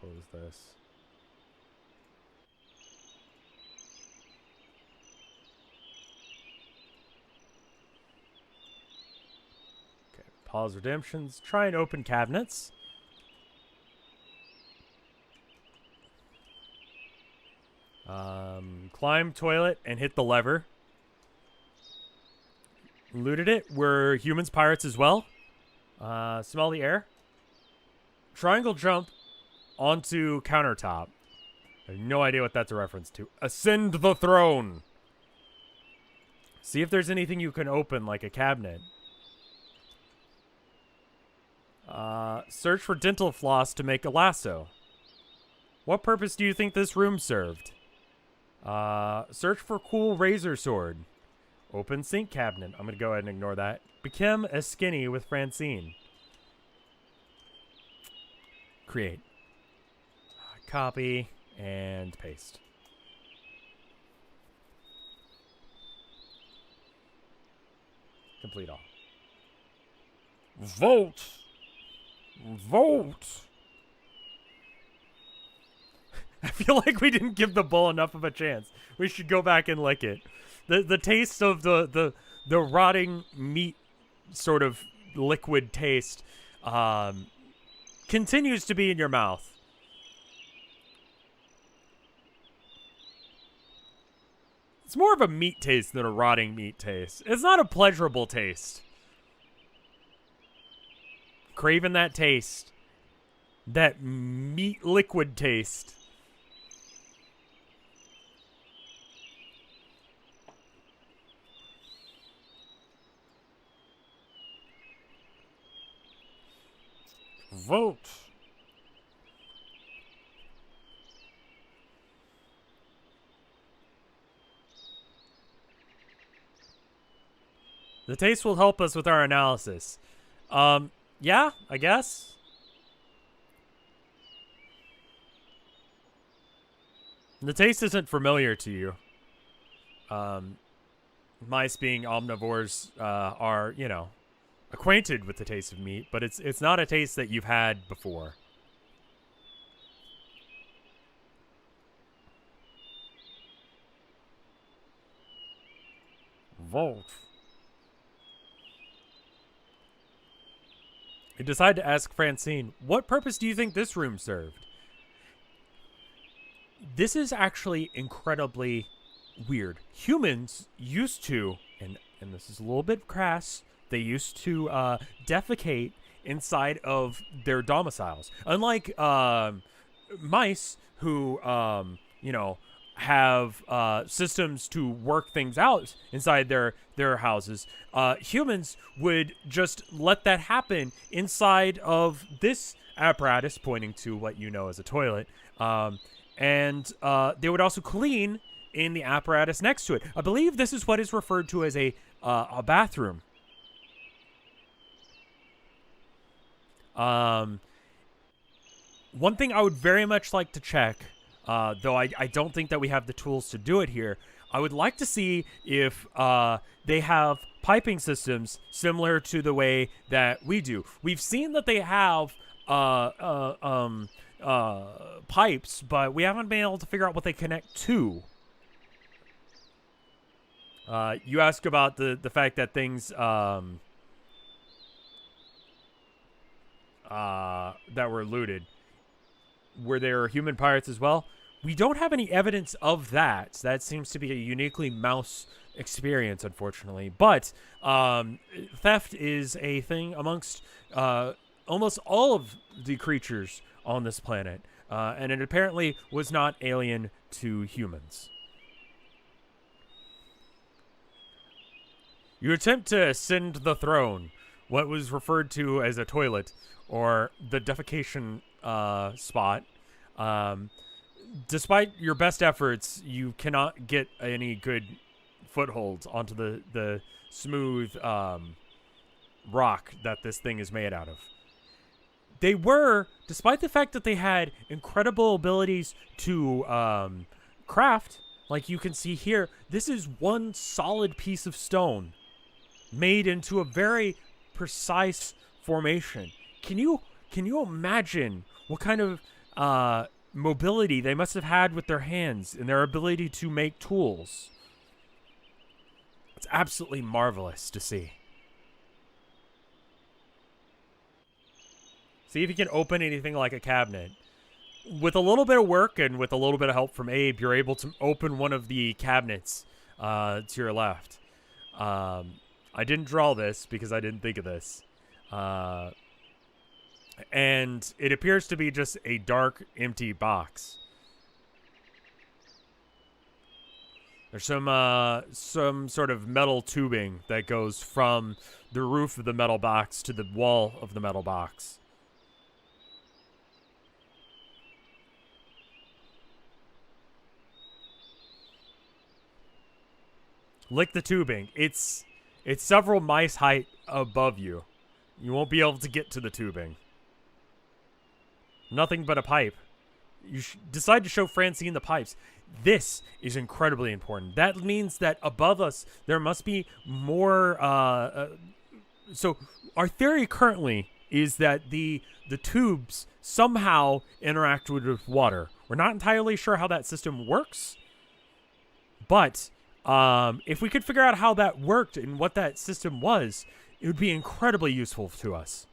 close this. Okay, pause redemptions. Try and open cabinets. Climb toilet and hit the lever. Looted it. We're humans, pirates as well. Smell the air. Triangle jump onto countertop. I have no idea what that's a reference to. Ascend the throne. See if there's anything you can open, like a cabinet. Search for dental floss to make a lasso. What purpose do you think this room served? Search for cool razor sword. Open sink cabinet. I'm going to go ahead and ignore that. Become a skinny with Francine. Create. Copy and paste. Complete all. Vote! Vote! I feel like we didn't give the bull enough of a chance. We should go back and lick it. The taste of the rotting meat sort of liquid taste continues to be in your mouth. It's more of a meat taste than a rotting meat taste. It's not a pleasurable taste. Craving that taste. That meat liquid taste. Vote. The taste will help us with our analysis. Yeah, I guess. The taste isn't familiar to you. Mice being omnivores are, you know, acquainted with the taste of meat, but it's not a taste that you've had before. Vote. You decide to ask Francine, what purpose do you think this room served? This is actually incredibly weird. Humans used to, and this is a little bit crass, they used to defecate inside of their domiciles. Unlike mice who, you know, have systems to work things out inside their houses, humans would just let that happen inside of this apparatus, pointing to what you know as a toilet. And they would also clean in the apparatus next to it. I believe this is what is referred to as a bathroom. One thing I would very much like to check, though I don't think that we have the tools to do it here, I would like to see if they have piping systems similar to the way that we do. We've seen that they have pipes, but we haven't been able to figure out what they connect to. You ask about the fact that things that were looted, were there human pirates as well? We don't have any evidence of that. That seems to be a uniquely mouse experience, unfortunately. But theft is a thing amongst almost all of the creatures on this planet, and it apparently was not alien to humans. You attempt to ascend the throne, what was referred to as a toilet, or the defecation spot. Despite your best efforts, you cannot get any good footholds onto the smooth rock that this thing is made out of. They were, despite the fact that they had incredible abilities to craft, like you can see here, this is one solid piece of stone made into a very precise formation. Can you imagine what kind of mobility they must have had with their hands and their ability to make tools. It's absolutely marvelous to see. See if you can open anything like a cabinet. With a little bit of work and with a little bit of help from Abe, you're able to open one of the cabinets to your left. I didn't draw this because I didn't think of this. And it appears to be just a dark, empty box. There's some sort of metal tubing that goes from the roof of the metal box to the wall of the metal box. Lick the tubing. It's several mice height above you. You won't be able to get to the tubing. Nothing but a pipe. You decide to show Francine the pipes. This is incredibly important. That means that above us, there must be more... so our theory currently is that the tubes somehow interact with water. We're not entirely sure how that system works. But if we could figure out how that worked and what that system was, it would be incredibly useful to us.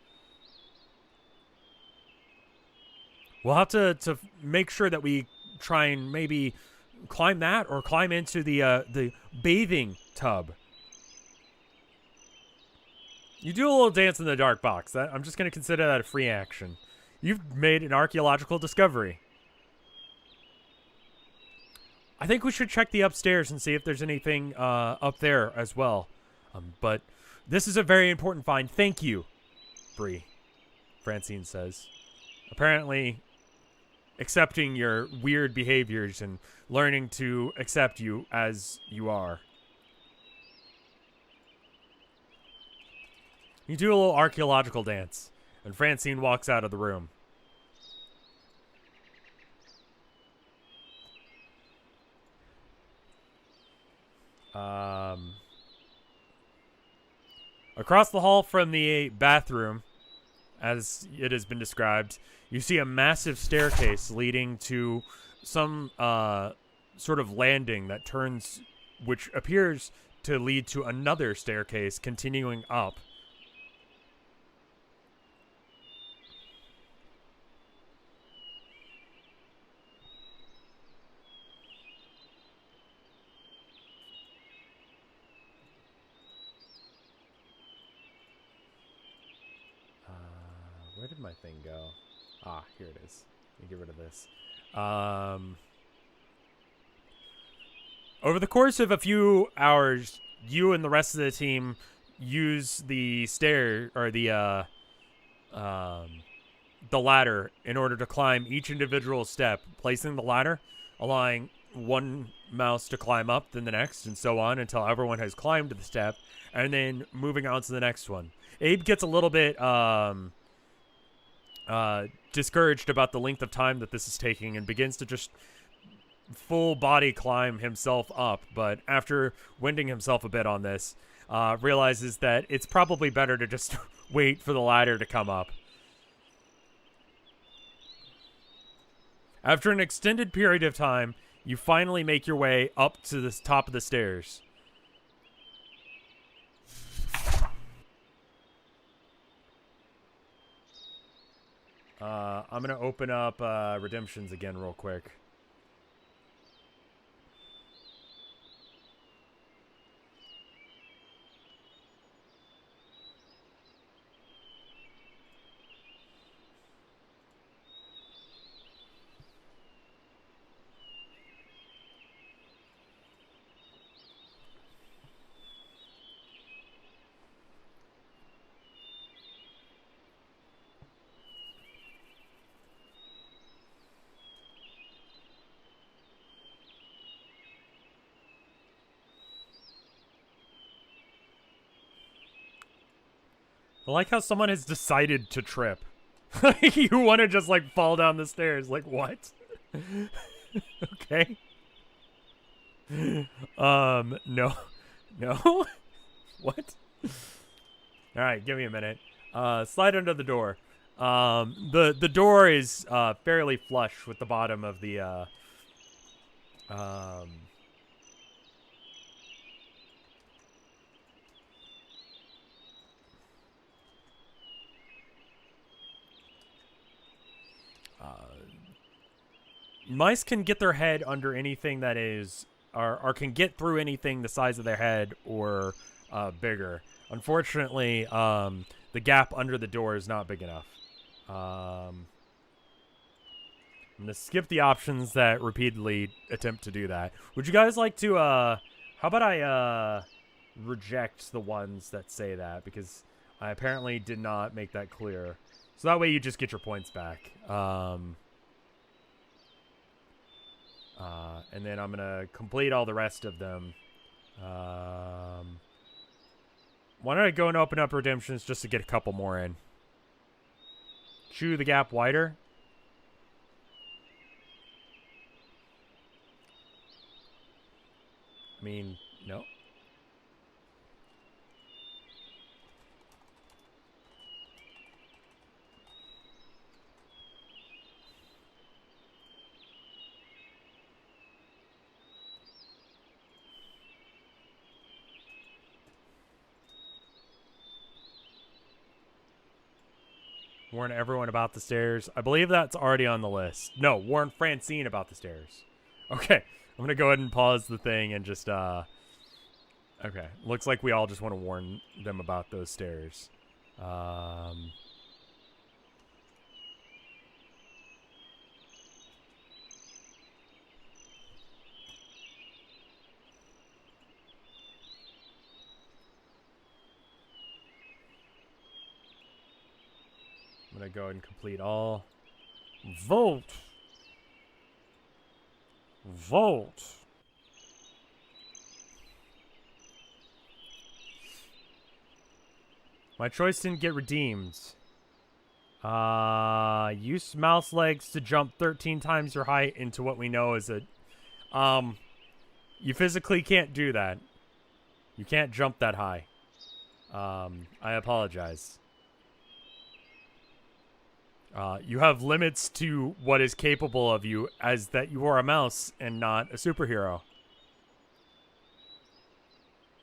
We'll have to make sure that we try and maybe climb that or climb into the bathing tub. You do a little dance in the dark box. I'm just going to consider that a free action. You've made an archaeological discovery. I think we should check the upstairs and see if there's anything up there as well. But this is a very important find. Thank you, Bree, Francine says. Apparently, accepting your weird behaviors and learning to accept you as you are. You do a little archaeological dance, and Francine walks out of the room. Across the hall from the bathroom, as it has been described, you see a massive staircase leading to some sort of landing that turns, which appears to lead to another staircase continuing up. Where did my thing go? Ah, here it is. Let me get rid of this. Over the course of a few hours, you and the rest of the team use the stair or the ladder in order to climb each individual step, placing the ladder, allowing one mouse to climb up, then the next, and so on until everyone has climbed the step, and then moving on to the next one. Abe gets a little bit discouraged about the length of time that this is taking and begins to just full body climb himself up, but after winding himself a bit on this, realizes that it's probably better to just wait for the ladder to come up. After an extended period of time, you finally make your way up to the top of the stairs. I'm going to open up Redemptions again real quick. I like how someone has decided to trip. You want to just, like, fall down the stairs. Like, what? Okay. No. No? What? Alright, give me a minute. Slide under the door. The door is fairly flush with the bottom of the mice can get their head under anything that is, or can get through anything the size of their head or bigger. Unfortunately, the gap under the door is not big enough. I'm going to skip the options that repeatedly attempt to do that. Would you guys like to, how about I reject the ones that say that? Because I apparently did not make that clear. So that way you just get your points back. And then I'm going to complete all the rest of them. Why don't I go and open up redemptions just to get a couple more in? Chew the gap wider. I mean, no. Warn everyone about the stairs. I believe that's already on the list. No, warn Francine about the stairs. Okay, I'm going to go ahead and pause the thing and just, okay. Looks like we all just want to warn them about those stairs. I'm going to go ahead and complete all. Vote! Vote! My choice didn't get redeemed. Use mouse legs to jump 13 times your height into what we know is a... You physically can't do that. You can't jump that high. I apologize. You have limits to what is capable of you, as that you are a mouse and not a superhero.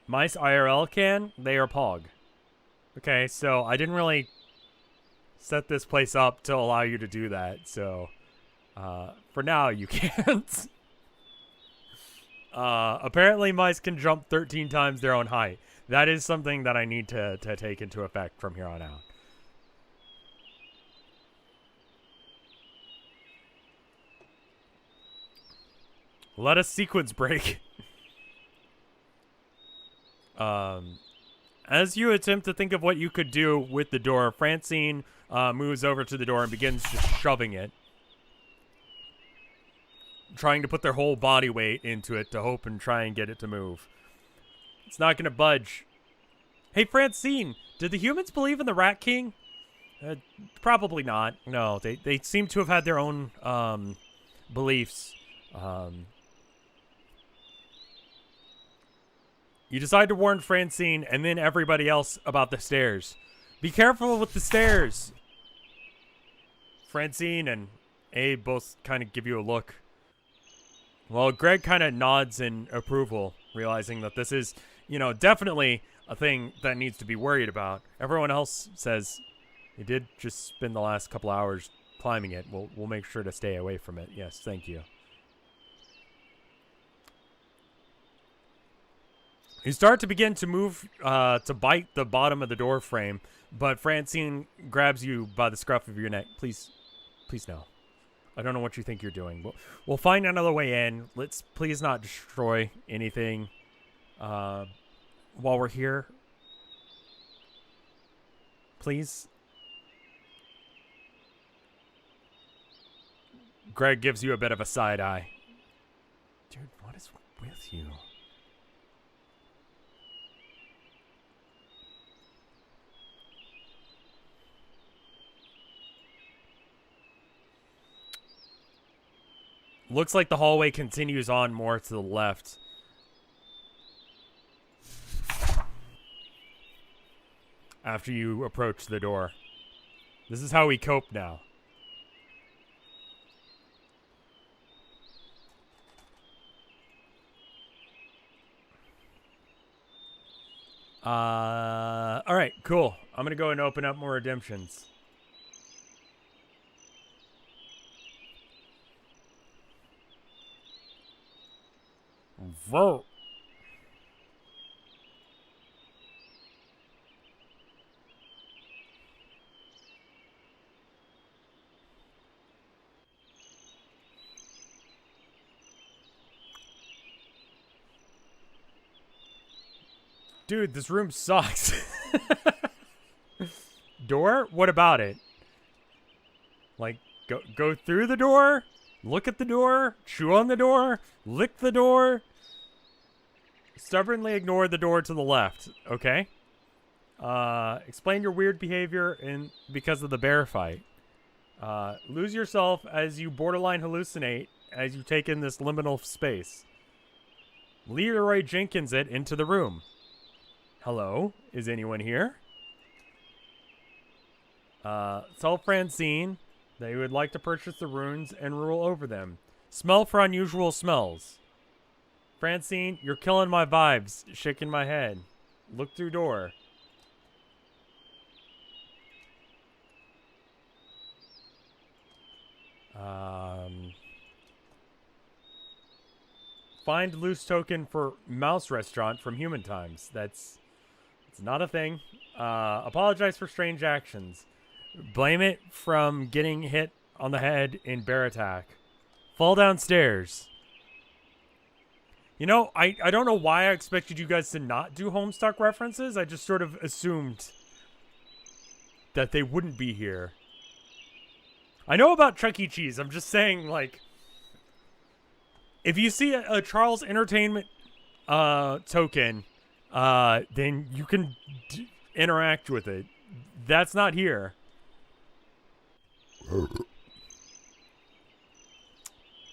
Mice IRL can, they are Pog. Okay, so I didn't really set this place up to allow you to do that, so for now you can't. Apparently mice can jump 13 times their own height. That is something that I need to take into effect from here on out. Let us sequence break. As you attempt to think of what you could do with the door, Francine moves over to the door and begins just shoving it. Trying to put their whole body weight into it to hope and try and get it to move. It's not going to budge. Hey, Francine, did the humans believe in the Rat King? Probably not. No, they seem to have had their own beliefs. You decide to warn Francine and then everybody else about the stairs. Be careful with the stairs. Francine and Abe both kind of give you a look. Well, Greg kind of nods in approval, realizing that this is, you know, definitely a thing that needs to be worried about. Everyone else says they did just spend the last couple hours climbing it. We'll make sure to stay away from it. Yes, thank you. You start to begin to move to bite the bottom of the door frame, but Francine grabs you by the scruff of your neck. Please no. I don't know what you think you're doing. We'll find another way in. Let's please not destroy anything while we're here. Please. Greg gives you a bit of a side eye. Dude, what is with you? Looks like the hallway continues on more to the left. After you approach the door. This is how we cope now. All right, cool. I'm gonna go and open up more redemptions. Vote. Dude, this room sucks. Door? What about it? Like, go through the door? Look at the door? Chew on the door? Lick the door? Stubbornly ignore the door to the left. Okay. Explain your weird behavior because of the bear fight. Lose yourself as you borderline hallucinate as you take in this liminal space. Leroy Jenkins it into the room. Hello? Is anyone here? Tell Francine that you would like to purchase the runes and rule over them. Smell for unusual smells. Francine, you're killing my vibes. Shaking my head. Look through door. Find loose token for mouse restaurant from human times. It's not a thing. Apologize for strange actions. Blame it from getting hit on the head in bear attack. Fall downstairs. You know, I don't know why I expected you guys to not do Homestuck references. I just sort of assumed that they wouldn't be here. I know about Chuck E. Cheese. I'm just saying, like, if you see a Charles Entertainment token, then you can interact with it. That's not here.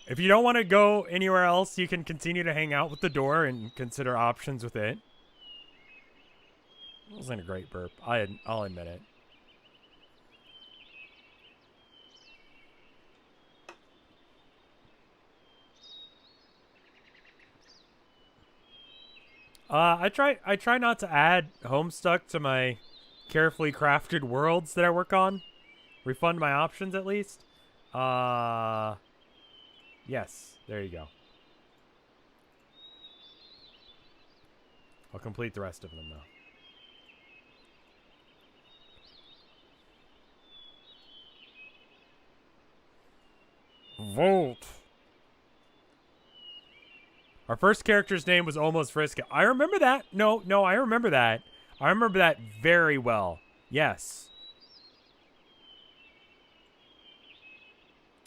If you don't want to go anywhere else, you can continue to hang out with the door and consider options with it. It wasn't a great burp. I'll admit it. I try not to add Homestuck to my carefully crafted worlds that I work on. Refund my options at least. Yes, there you go. I'll complete the rest of them though. Vote. Our first character's name was almost Friska. I remember that. No, I remember that. I remember that very well. Yes.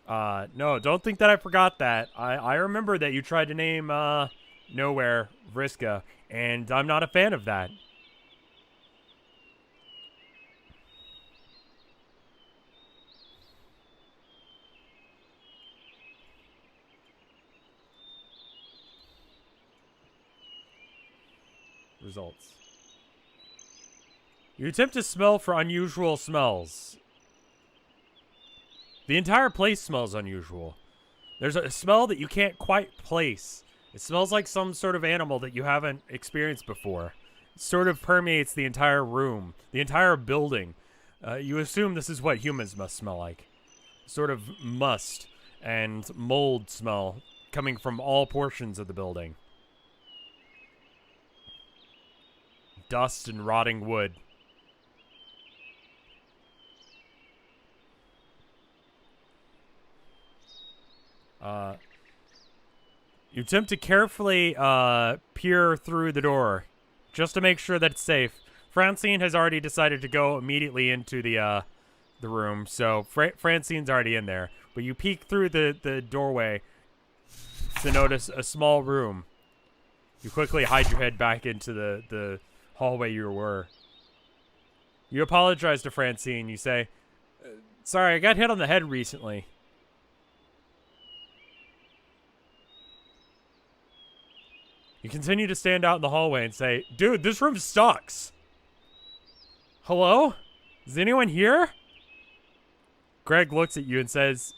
No, don't think that I forgot that. I remember that you tried to name, Nowhere Vriska, and I'm not a fan of that. Results. You attempt to smell for unusual smells. The entire place smells unusual. There's a smell that you can't quite place. It smells like some sort of animal that you haven't experienced before. It sort of permeates the entire room, the entire building. You assume this is what humans must smell like. Sort of must and mold smell coming from all portions of the building. Dust and rotting wood. You attempt to carefully peer through the door, just to make sure that it's safe. Francine has already decided to go immediately into the room, so Francine's already in there. But you peek through the doorway to notice a small room. You quickly hide your head back into the hallway you were. You apologize to Francine. You say, sorry, I got hit on the head recently. You continue to stand out in the hallway and say, dude, this room sucks. Hello? Is anyone here? Greg looks at you and says,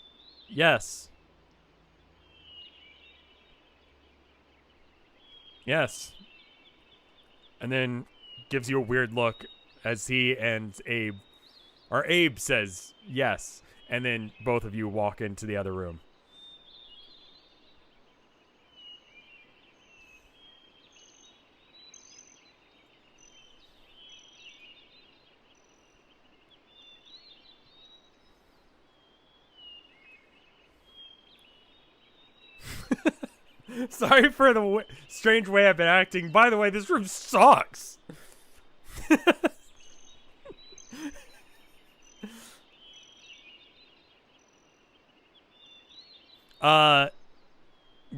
yes. Yes. And then gives you a weird look as he and Abe, or Abe says yes. And then both of you walk into the other room. Sorry for the strange way I've been acting. By the way, this room sucks.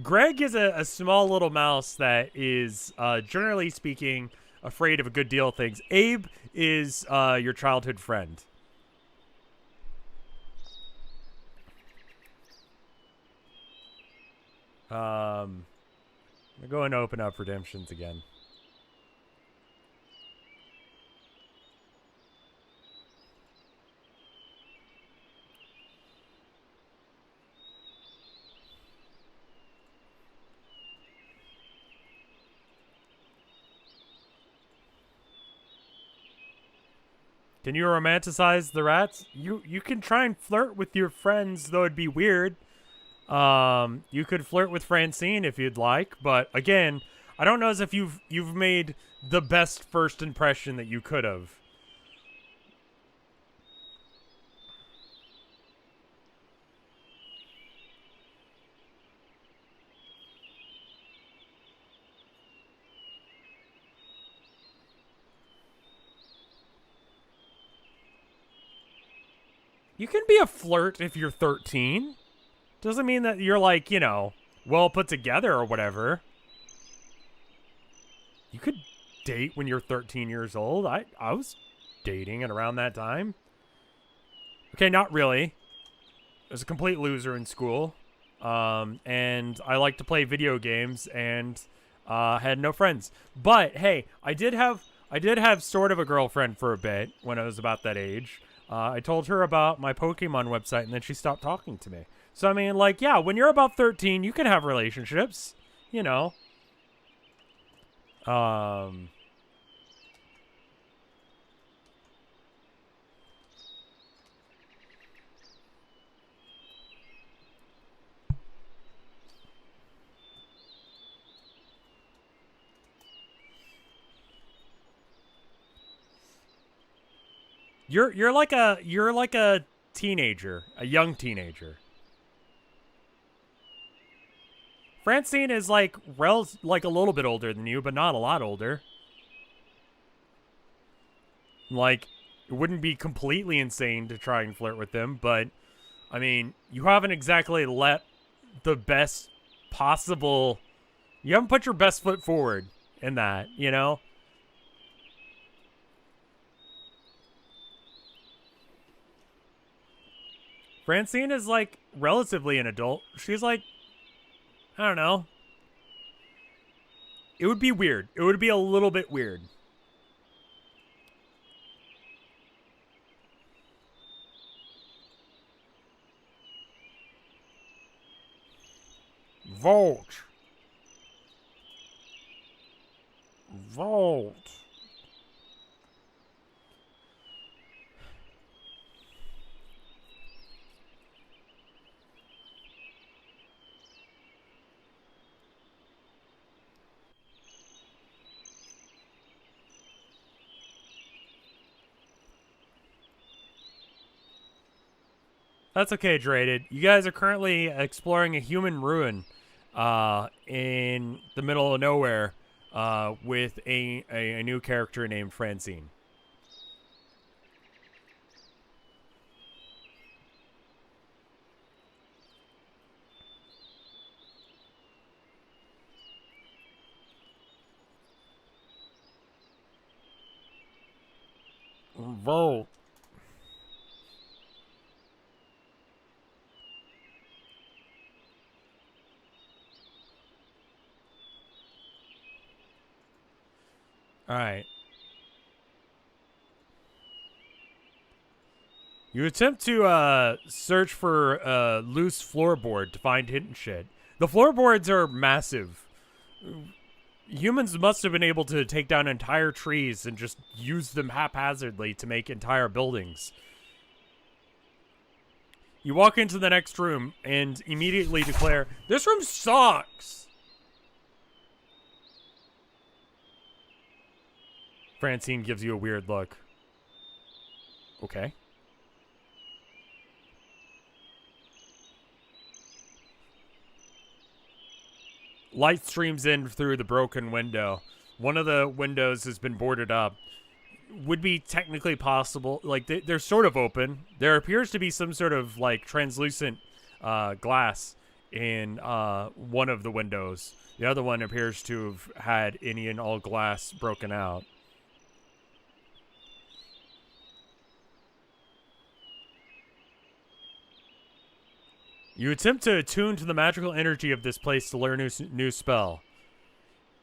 Greg is a small little mouse that is, generally speaking, afraid of a good deal of things. Abe is your childhood friend. I'm going to open up redemptions again. Can you romanticize the rats? You can try and flirt with your friends, though it'd be weird. You could flirt with Francine if you'd like, but again, I don't know as if you've made the best first impression that you could have. You can be a flirt if you're 13. Doesn't mean that you're like, you know, well put together or whatever. You could date when you're 13 years old. I was dating at around that time. Okay, not really. I was a complete loser in school. And I liked to play video games and had no friends. But hey, I did have sort of a girlfriend for a bit when I was about that age. I told her about my Pokemon website, and then she stopped talking to me. So, I mean, like, yeah, when you're about 13, you can have relationships, you know. You're like a teenager, a young teenager. Francine is like like a little bit older than you, but not a lot older. Like, it wouldn't be completely insane to try and flirt with them, but I mean, you haven't exactly let the best possible. You haven't put your best foot forward in that, you know? Francine is like relatively an adult. She's like, I don't know. It would be weird. It would be a little bit weird. Volt. Volt. That's okay, Draded. You guys are currently exploring a human ruin in the middle of nowhere with a new character named Francine. Volt. All right. You attempt to search for a loose floorboard to find hidden shit. The floorboards are massive. Humans must have been able to take down entire trees and just use them haphazardly to make entire buildings. You walk into the next room and immediately declare, "This room sucks!" Francine gives you a weird look. Okay. Light streams in through the broken window. One of the windows has been boarded up. Would be technically possible. Like, they're sort of open. There appears to be some sort of, like, translucent glass in one of the windows. The other one appears to have had any and all glass broken out. You attempt to attune to the magical energy of this place to learn a new spell.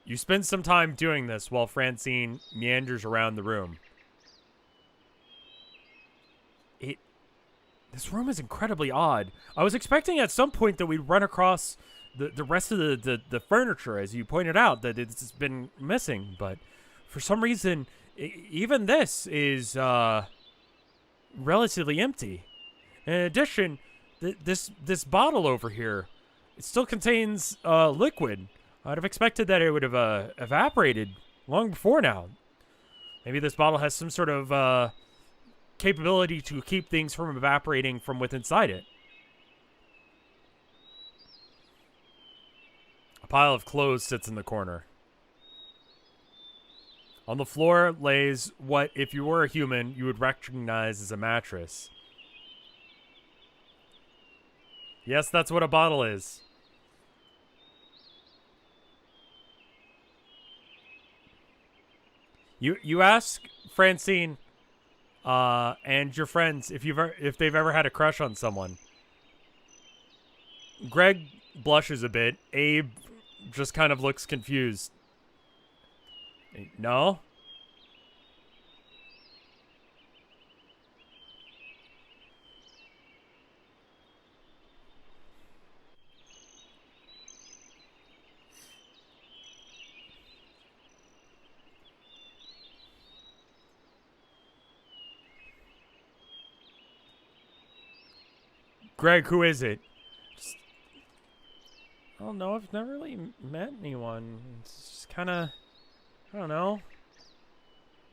You spend some time doing this while Francine meanders around the room. This room is incredibly odd. I was expecting at some point that we'd run across the rest of the furniture, as you pointed out, that it's been missing. But for some reason, even this is relatively empty. In addition, this bottle over here, it still contains liquid. I'd have expected that it would have evaporated long before now. Maybe this bottle has some sort of capability to keep things from evaporating from within inside it. A pile of clothes sits in the corner. On the floor lays what, if you were a human, you would recognize as a mattress. Yes, that's what a bottle is. You ask Francine and your friends if they've ever had a crush on someone. Greg blushes a bit. Abe just kind of looks confused. No? Greg, who is it? I don't know. I've never really met anyone. It's just kind of, I don't know.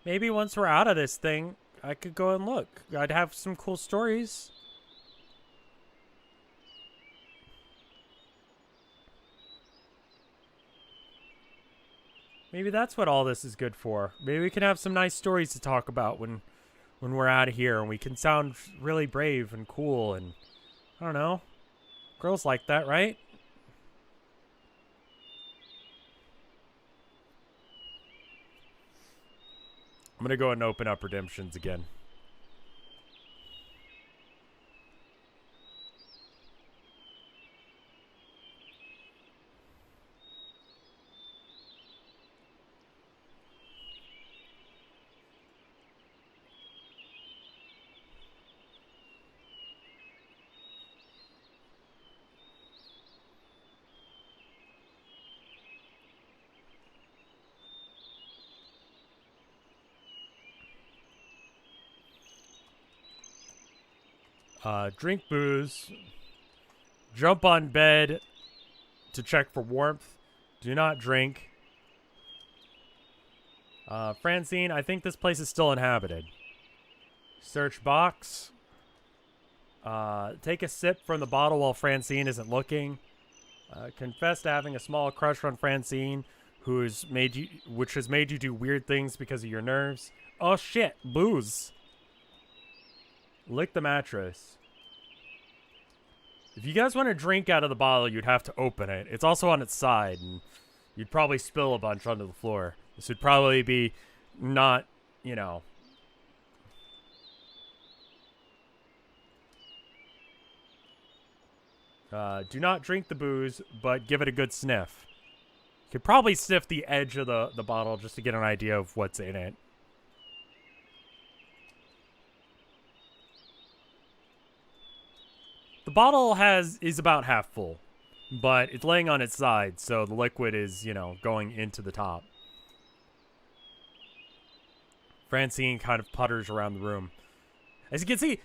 Maybe once we're out of this thing, I could go and look. I'd have some cool stories. Maybe that's what all this is good for. Maybe we can have some nice stories to talk about when we're out of here, and we can sound really brave and cool, and I don't know. Girls like that, right? I'm gonna go and open up Redemptions again. Drink booze. Jump on bed to check for warmth. Do not drink. Francine, I think this place is still inhabited. Search box. Take a sip from the bottle while Francine isn't looking. Confess to having a small crush on Francine, which has made you do weird things because of your nerves. Oh shit, booze. Lick the mattress. If you guys want to drink out of the bottle, you'd have to open it. It's also on its side, and you'd probably spill a bunch onto the floor. This would probably be not, you know. Do not drink the booze, but give it a good sniff. You could probably sniff the edge of the bottle just to get an idea of what's in it. The bottle is about half full, but it's laying on its side, so the liquid is, you know, going into the top. Francine kind of putters around the room. As you can see,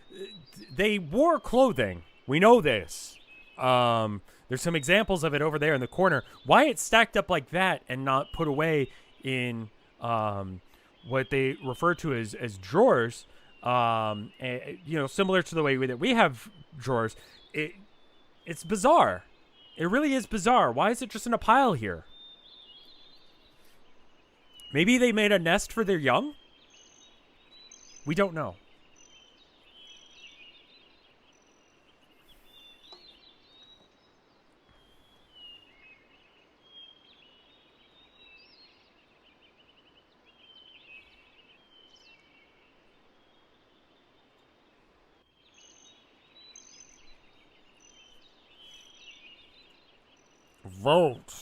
they wore clothing. We know this. There's some examples of it over there in the corner. Why it's stacked up like that and not put away in what they refer to as drawers, you know, similar to the way that we have drawers. It's bizarre. It really is bizarre. Why is it just in a pile here? Maybe they made a nest for their young? We don't know. Vote.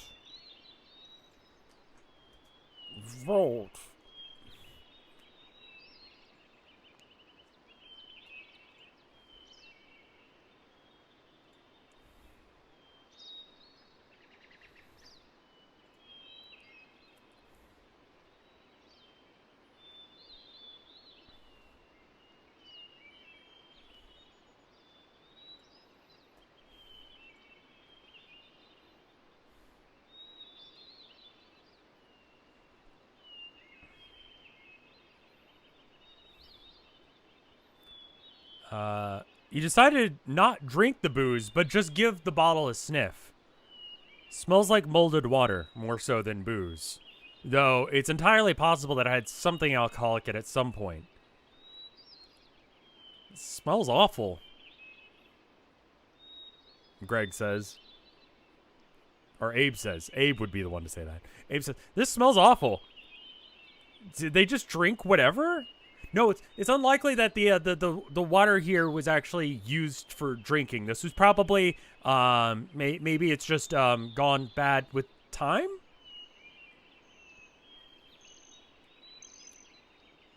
Vote. You decided not drink the booze, but just give the bottle a sniff. Smells like molded water, more so than booze. Though, it's entirely possible that I had something alcoholic in it at some point. It smells awful, Greg says. Or Abe says. Abe would be the one to say that. Abe says, this smells awful. Did they just drink whatever? No, it's unlikely that the water here was actually used for drinking. This was probably maybe it's just gone bad with time.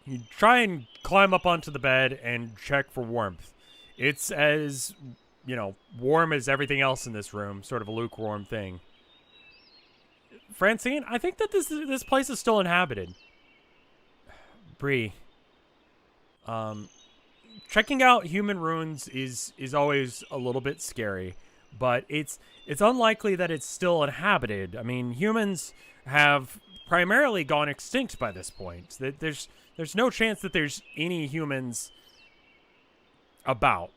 You try and climb up onto the bed and check for warmth. It's as, you know, warm as everything else in this room, sort of a lukewarm thing. Francine, I think that this place is still inhabited. Bree. Checking out human ruins is always a little bit scary, but it's unlikely that it's still inhabited. I mean, humans have primarily gone extinct by this point. There's no chance that there's any humans about.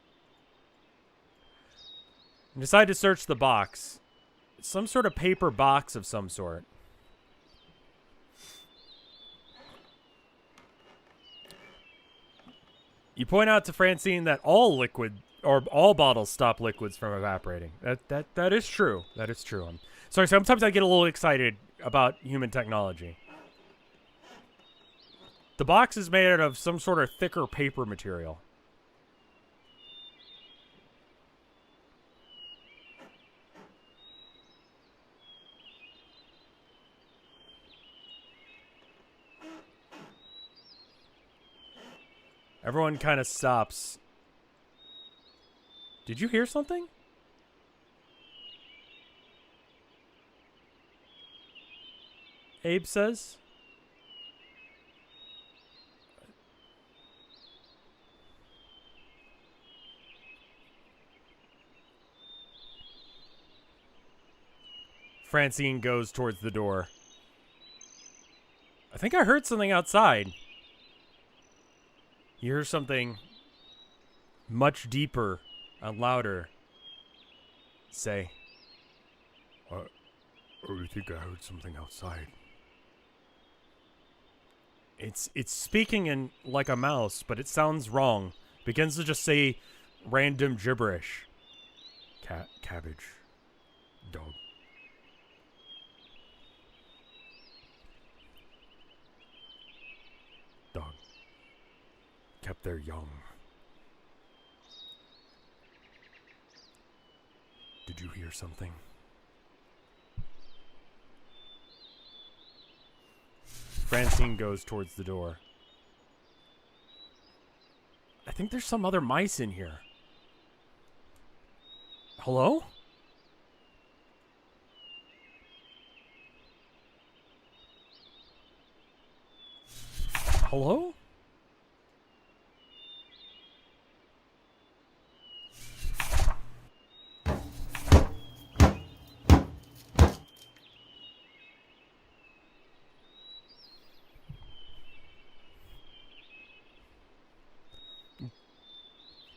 I decide to search the box. It's some sort of paper box of some sort. You point out to Francine that all liquid or all bottles stop liquids from evaporating. That is true. That is true. I'm sorry. Sometimes I get a little excited about human technology. The box is made out of some sort of thicker paper material. Everyone kind of stops. Did you hear something? Abe says. Francine goes towards the door. I think I heard something outside. You hear something much deeper and louder say, I think I heard something outside. It's speaking in like a mouse, but it sounds wrong. Begins to just say random gibberish. Cat, cabbage, dog. Dog. Kept their young. Did you hear something? Francine goes towards the door. I think there's some other mice in here. Hello? Hello?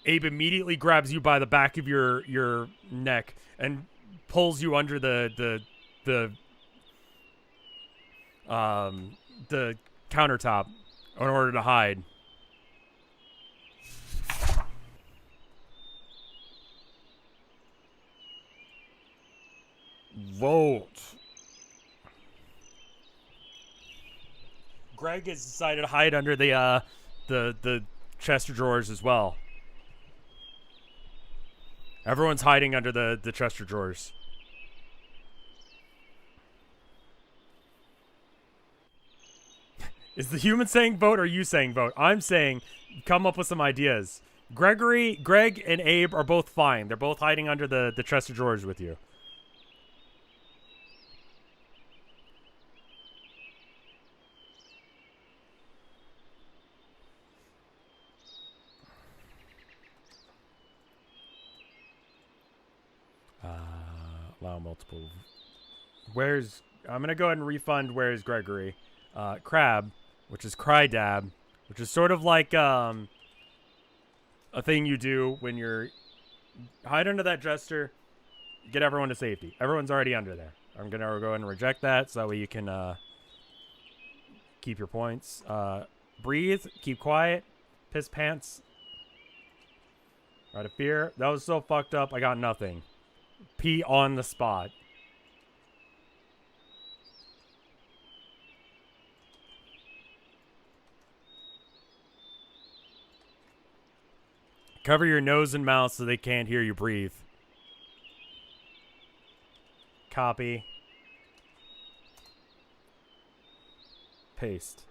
Abe immediately grabs you by the back of your neck and pulls you under the countertop in order to hide. Vote. Greg has decided to hide under the chest of drawers as well. Everyone's hiding under the chest of drawers. Is the human saying vote or you saying vote? I'm saying come up with some ideas. Greg, and Abe are both fine. They're both hiding under the chest of drawers with you. Allow multiple. I'm gonna go ahead and refund where's Gregory. Crab, which is Crydab, which is sort of like a thing you do when you're hide under that jester, get everyone to safety. Everyone's already under there. I'm gonna go ahead and reject that so that way you can keep your points. Breathe, keep quiet, piss pants. Out of fear. That was so fucked up. I got nothing. Pee on the spot. Cover your nose and mouth so they can't hear you breathe. Copy. Paste.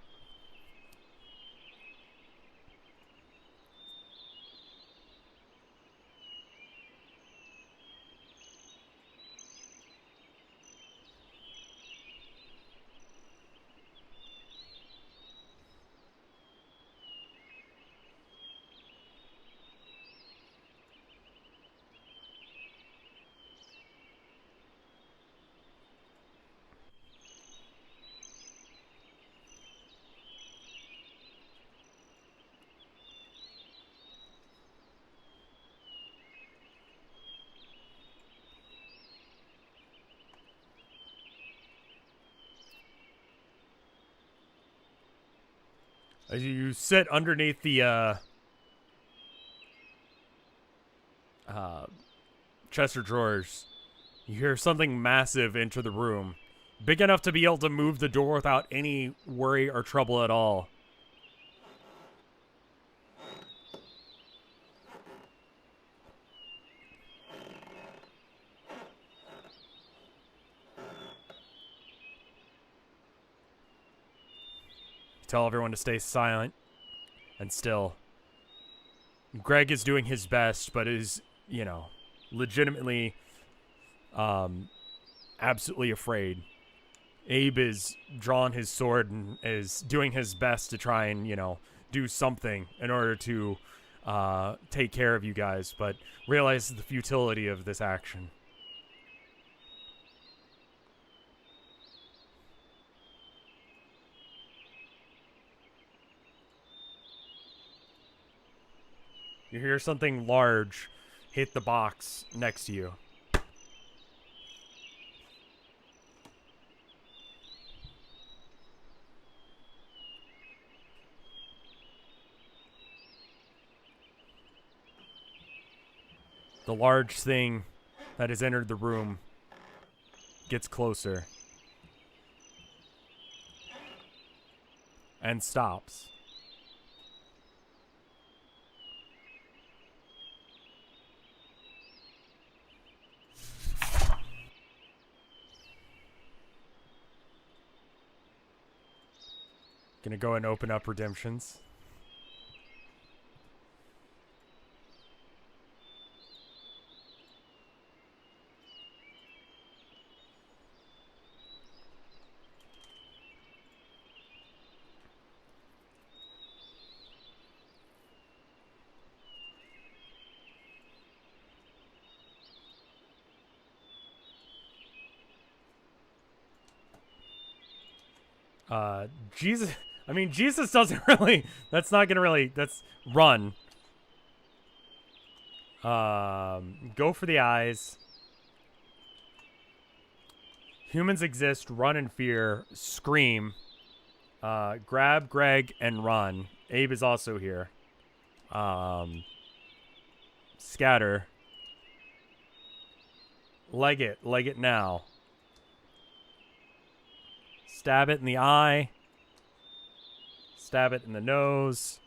As you sit underneath the chest of drawers, you hear something massive enter the room, big enough to be able to move the door without any worry or trouble at all. Tell everyone to stay silent and still. Greg is doing his best, but is, legitimately absolutely afraid. Abe is drawn his sword and is doing his best to try and, do something in order to take care of you guys, but realizes the futility of this action. You hear something large hit the box next to you. The large thing that has entered the room gets closer and stops. Gonna go and open up redemptions. Jesus. I mean, Jesus doesn't really. That's not gonna really. That's run. Go for the eyes. Humans exist. Run in fear. Scream. Grab Greg and run. Abe is also here. Scatter. Leg it now. Stab it in the eye. Stab it in the nose.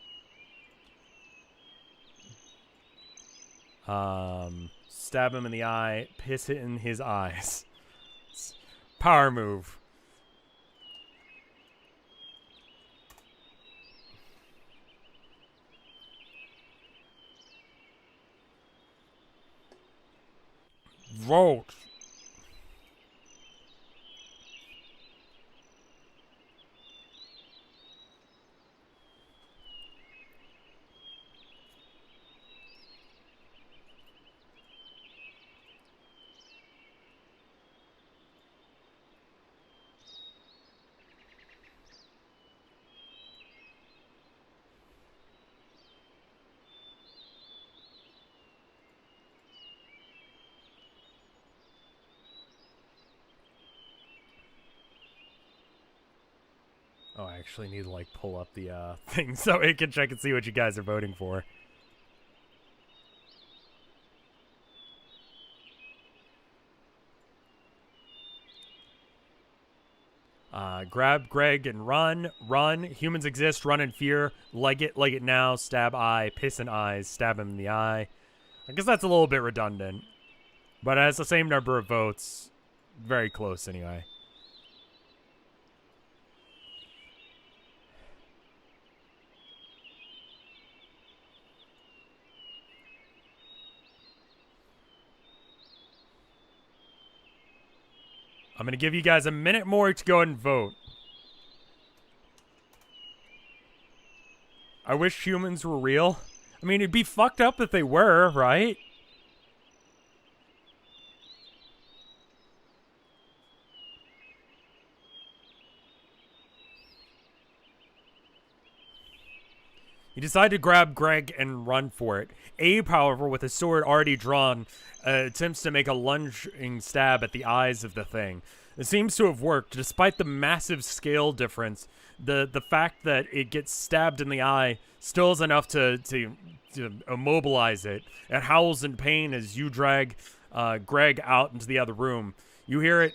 Stab him in the eye. Piss it in his eyes. Power move. Vote. Oh, I actually need to like pull up the thing so I can check and see what you guys are voting for. Grab Greg and run. Run. Humans exist. Run in fear. Leg it now. Stab eye. Piss in eyes. Stab him in the eye. I guess that's a little bit redundant, but it has the same number of votes. Very close anyway. I'm going to give you guys a minute more to go ahead and vote. I wish humans were real. I mean, it'd be fucked up if they were, right? You decide to grab Greg and run for it. Abe, however, with his sword already drawn, attempts to make a lunging stab at the eyes of the thing. It seems to have worked, despite the massive scale difference. The fact that it gets stabbed in the eye still is enough to immobilize it. It howls in pain as you drag Greg out into the other room. You hear it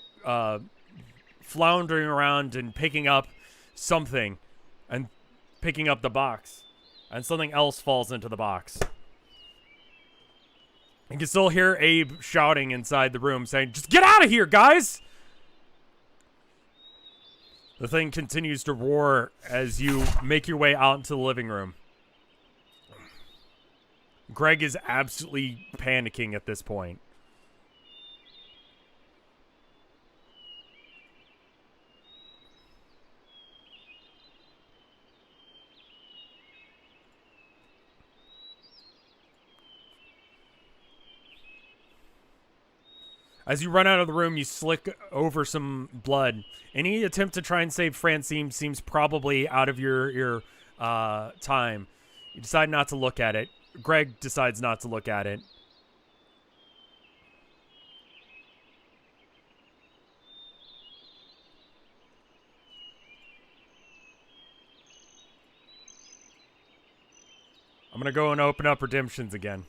floundering around and picking up something, and picking up the box. And something else falls into the box. You can still hear Abe shouting inside the room, saying, "Just get out of here, guys!" The thing continues to roar as you make your way out into the living room. Greg is absolutely panicking at this point. As you run out of the room, you slick over some blood. Any attempt to try and save Francine seems probably out of your time. You decide not to look at it. Greg decides not to look at it. I'm going to go and open up Redemptions again.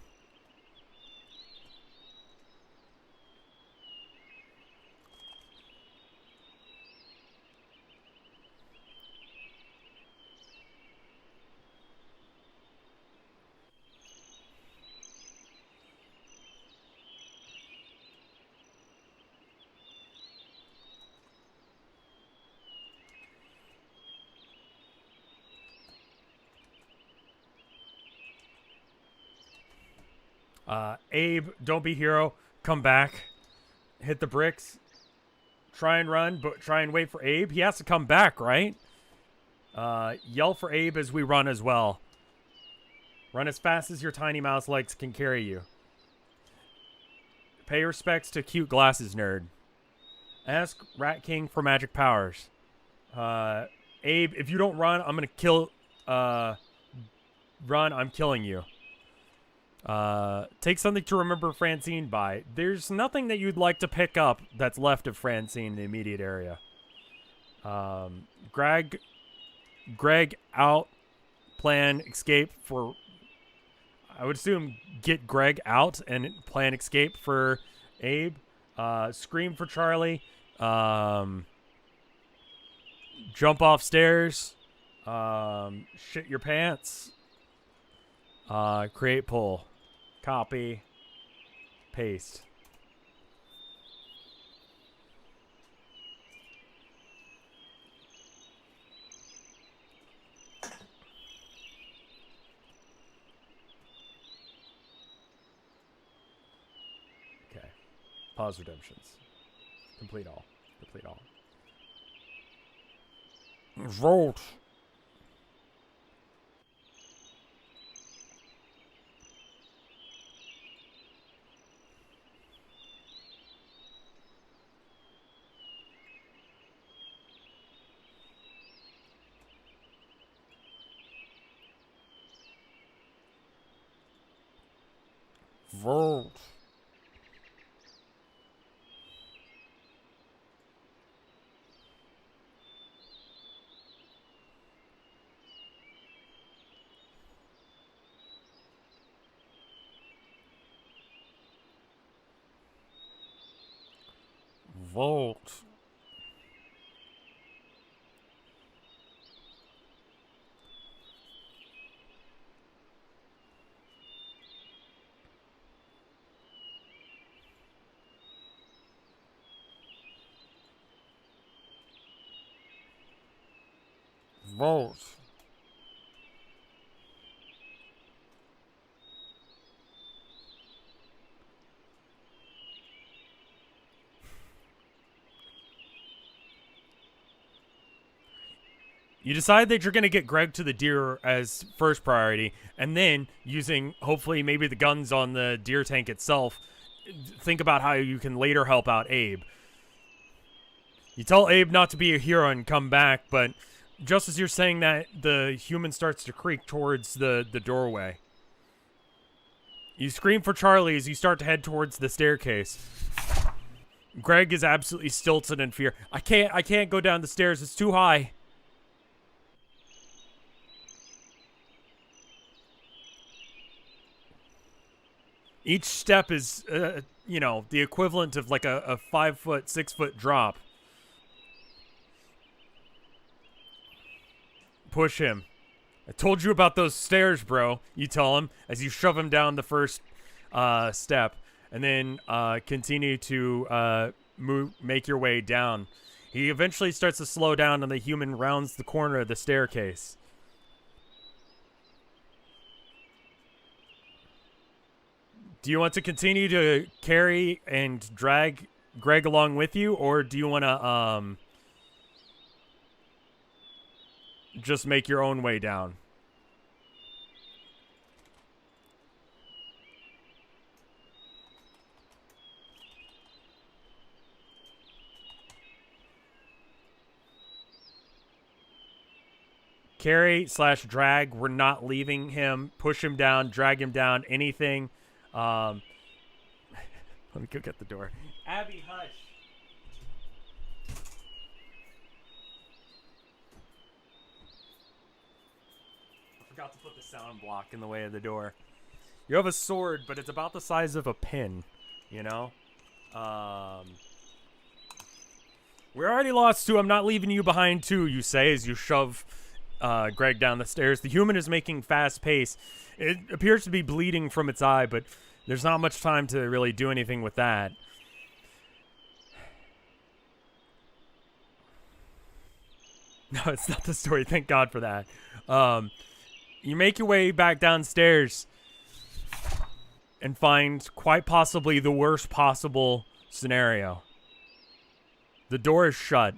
Abe, don't be hero. Come back. Hit the bricks. Try and run, but try and wait for Abe. He has to come back, right? Yell for Abe as we run as well. Run as fast as your tiny mouse legs can carry you. Pay respects to cute glasses nerd. Ask Rat King for magic powers. Abe, if you don't run, I'm gonna kill. Run, I'm killing you. Take something to remember Francine by. There's nothing that you'd like to pick up that's left of Francine in the immediate area. Greg out. Plan escape for. I would assume get Greg out and plan escape for Abe. Scream for Charlie. Jump off stairs. Shit your pants. Create pull. Copy. Paste. Okay. Pause redemptions. Complete all. Complete all. Vote. Vote. Vote. Vote. You decide that you're going to get Greg to the deer as first priority, and then using, hopefully, maybe the guns on the deer tank itself, think about how you can later help out Abe. You tell Abe not to be a hero and come back, but just as you're saying that, the human starts to creak towards the doorway. You scream for Charlie as you start to head towards the staircase. Greg is absolutely stilted in fear. I can't go down the stairs, it's too high. Each step is, you know, the equivalent of like a 5 foot, 6 foot drop. Push him. I told you about those stairs, bro. You tell him as you shove him down the first step. And then continue to make your way down. He eventually starts to slow down and the human rounds the corner of the staircase. Do you want to continue to carry and drag Greg along with you, or do you want to just make your own way down? Carry / drag. We're not leaving him. Push him down. Drag him down. Anything. Let me go get the door. Abby, hush. I forgot to put the sound block in the way of the door. You have a sword, but it's about the size of a pin, you know? We're already lost too. I'm not leaving you behind too, you say, as you shove Greg down the stairs. The human is making fast pace. It appears to be bleeding from its eye, but there's not much time to really do anything with that. No, it's not the story. Thank God for that. You make your way back downstairs and find quite possibly the worst possible scenario. The door is shut.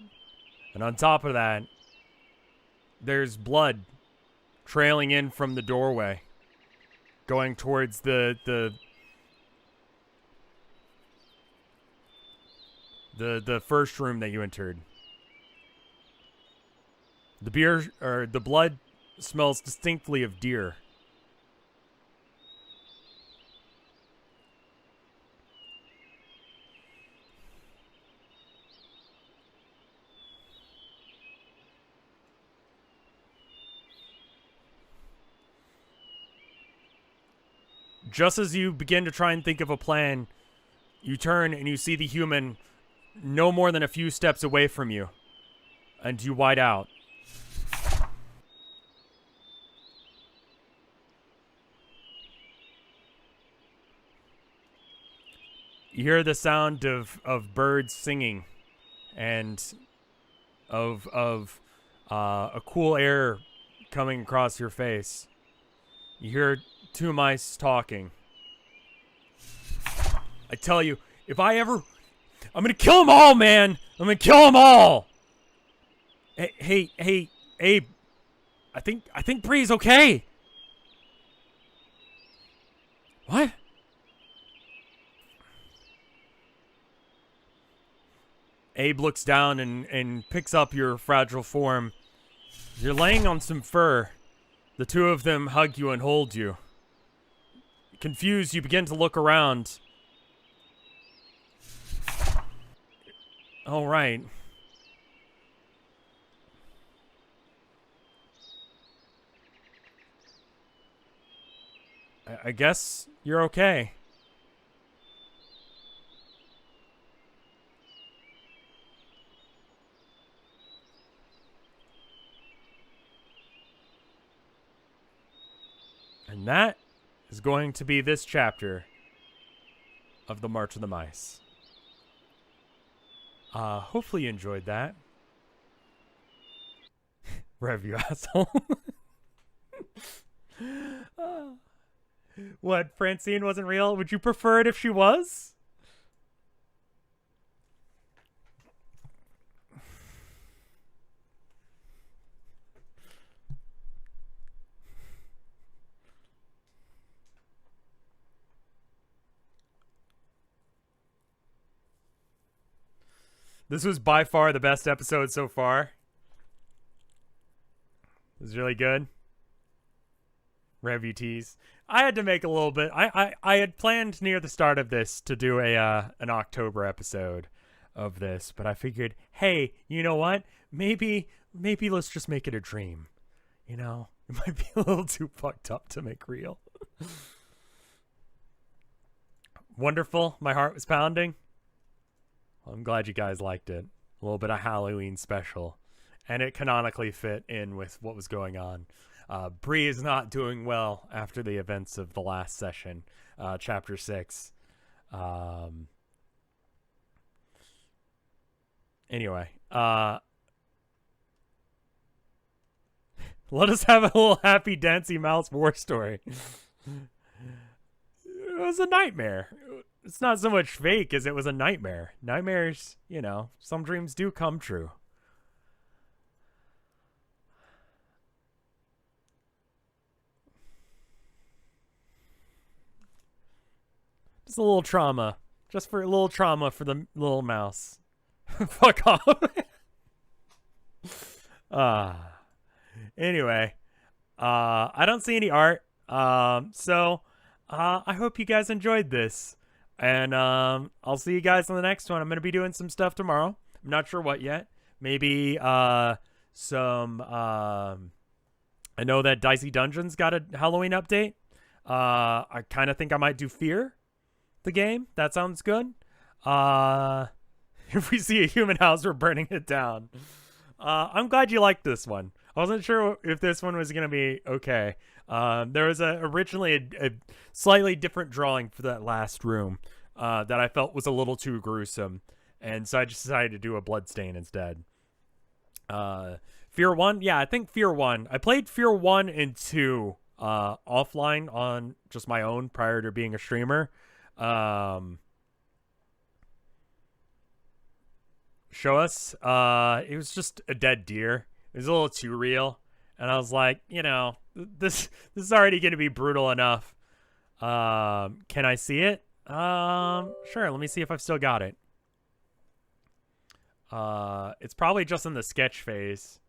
And on top of that, there's blood trailing in from the doorway, going towards the first room that you entered. The blood smells distinctly of deer. Just as you begin to try and think of a plan, you turn and you see the human no more than a few steps away from you, and you wide out. You hear the sound of birds singing, and of a cool air coming across your face. You hear two mice talking. I tell you, if I ever... I'm gonna kill them all, man! I'm gonna kill them all! Hey, Abe. I think Bree's okay. What? Abe looks down and picks up your fragile form. You're laying on some fur. The two of them hug you and hold you. Confused, you begin to look around. All right. I guess you're okay. And that is going to be this chapter of The March of the Mice. Hopefully you enjoyed that. Rev, you asshole. What, Francine wasn't real? Would you prefer it if she was? This was by far the best episode so far. It was really good. Revutees. I had to make a little bit. I had planned near the start of this to do an October episode of this, but I figured, hey, you know what? Maybe let's just make it a dream. You know, it might be a little too fucked up to make real. Wonderful. My heart was pounding. Well, I'm glad you guys liked it. A little bit of Halloween special. And it canonically fit in with what was going on. Bree is not doing well after the events of the last session, chapter 6. Anyway, let us have a little happy Dancy Mouse war story. It was a nightmare. It's not so much fake as it was a nightmare. Nightmares, you know, some dreams do come true. Just a little trauma. Just for a little trauma for the little mouse. Fuck off. Anyway. I don't see any art. So I hope you guys enjoyed this. And I'll see you guys on the next one. I'm going to be doing some stuff tomorrow. I'm not sure what yet. Maybe some... I know that Dicey Dungeons got a Halloween update. I kind of think I might do Fear, the game. That sounds good. If we see a human house, we're burning it down. I'm glad you liked this one. I wasn't sure if this one was going to be okay. There was originally a slightly different drawing for that last room that I felt was a little too gruesome. And so I just decided to do a bloodstain instead. Fear 1? Yeah, I think Fear 1. I played Fear 1 and 2 offline on just my own prior to being a streamer. Show us. It was just a dead deer. It was a little too real. And I was like, you know, this is already going to be brutal enough. Can I see it? Sure. Let me see if I've still got it. It's probably just in the sketch phase.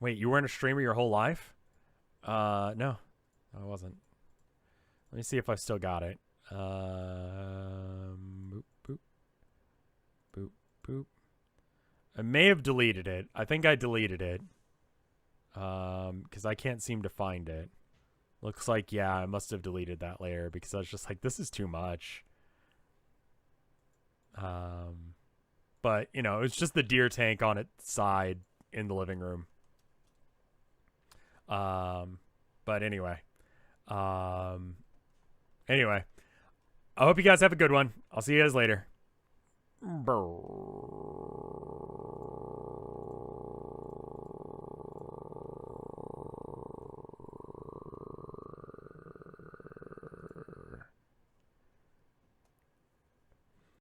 Wait, you weren't a streamer your whole life? No, I wasn't. Let me see if I still got it. Boop, boop, boop, boop. I may have deleted it. I think I deleted it. Because I can't seem to find it. Looks like, yeah, I must have deleted that layer because I was just like, this is too much. But, you know, it's just the deer tank on its side in the living room. But anyway. Anyway. I hope you guys have a good one. I'll see you guys later. Brr.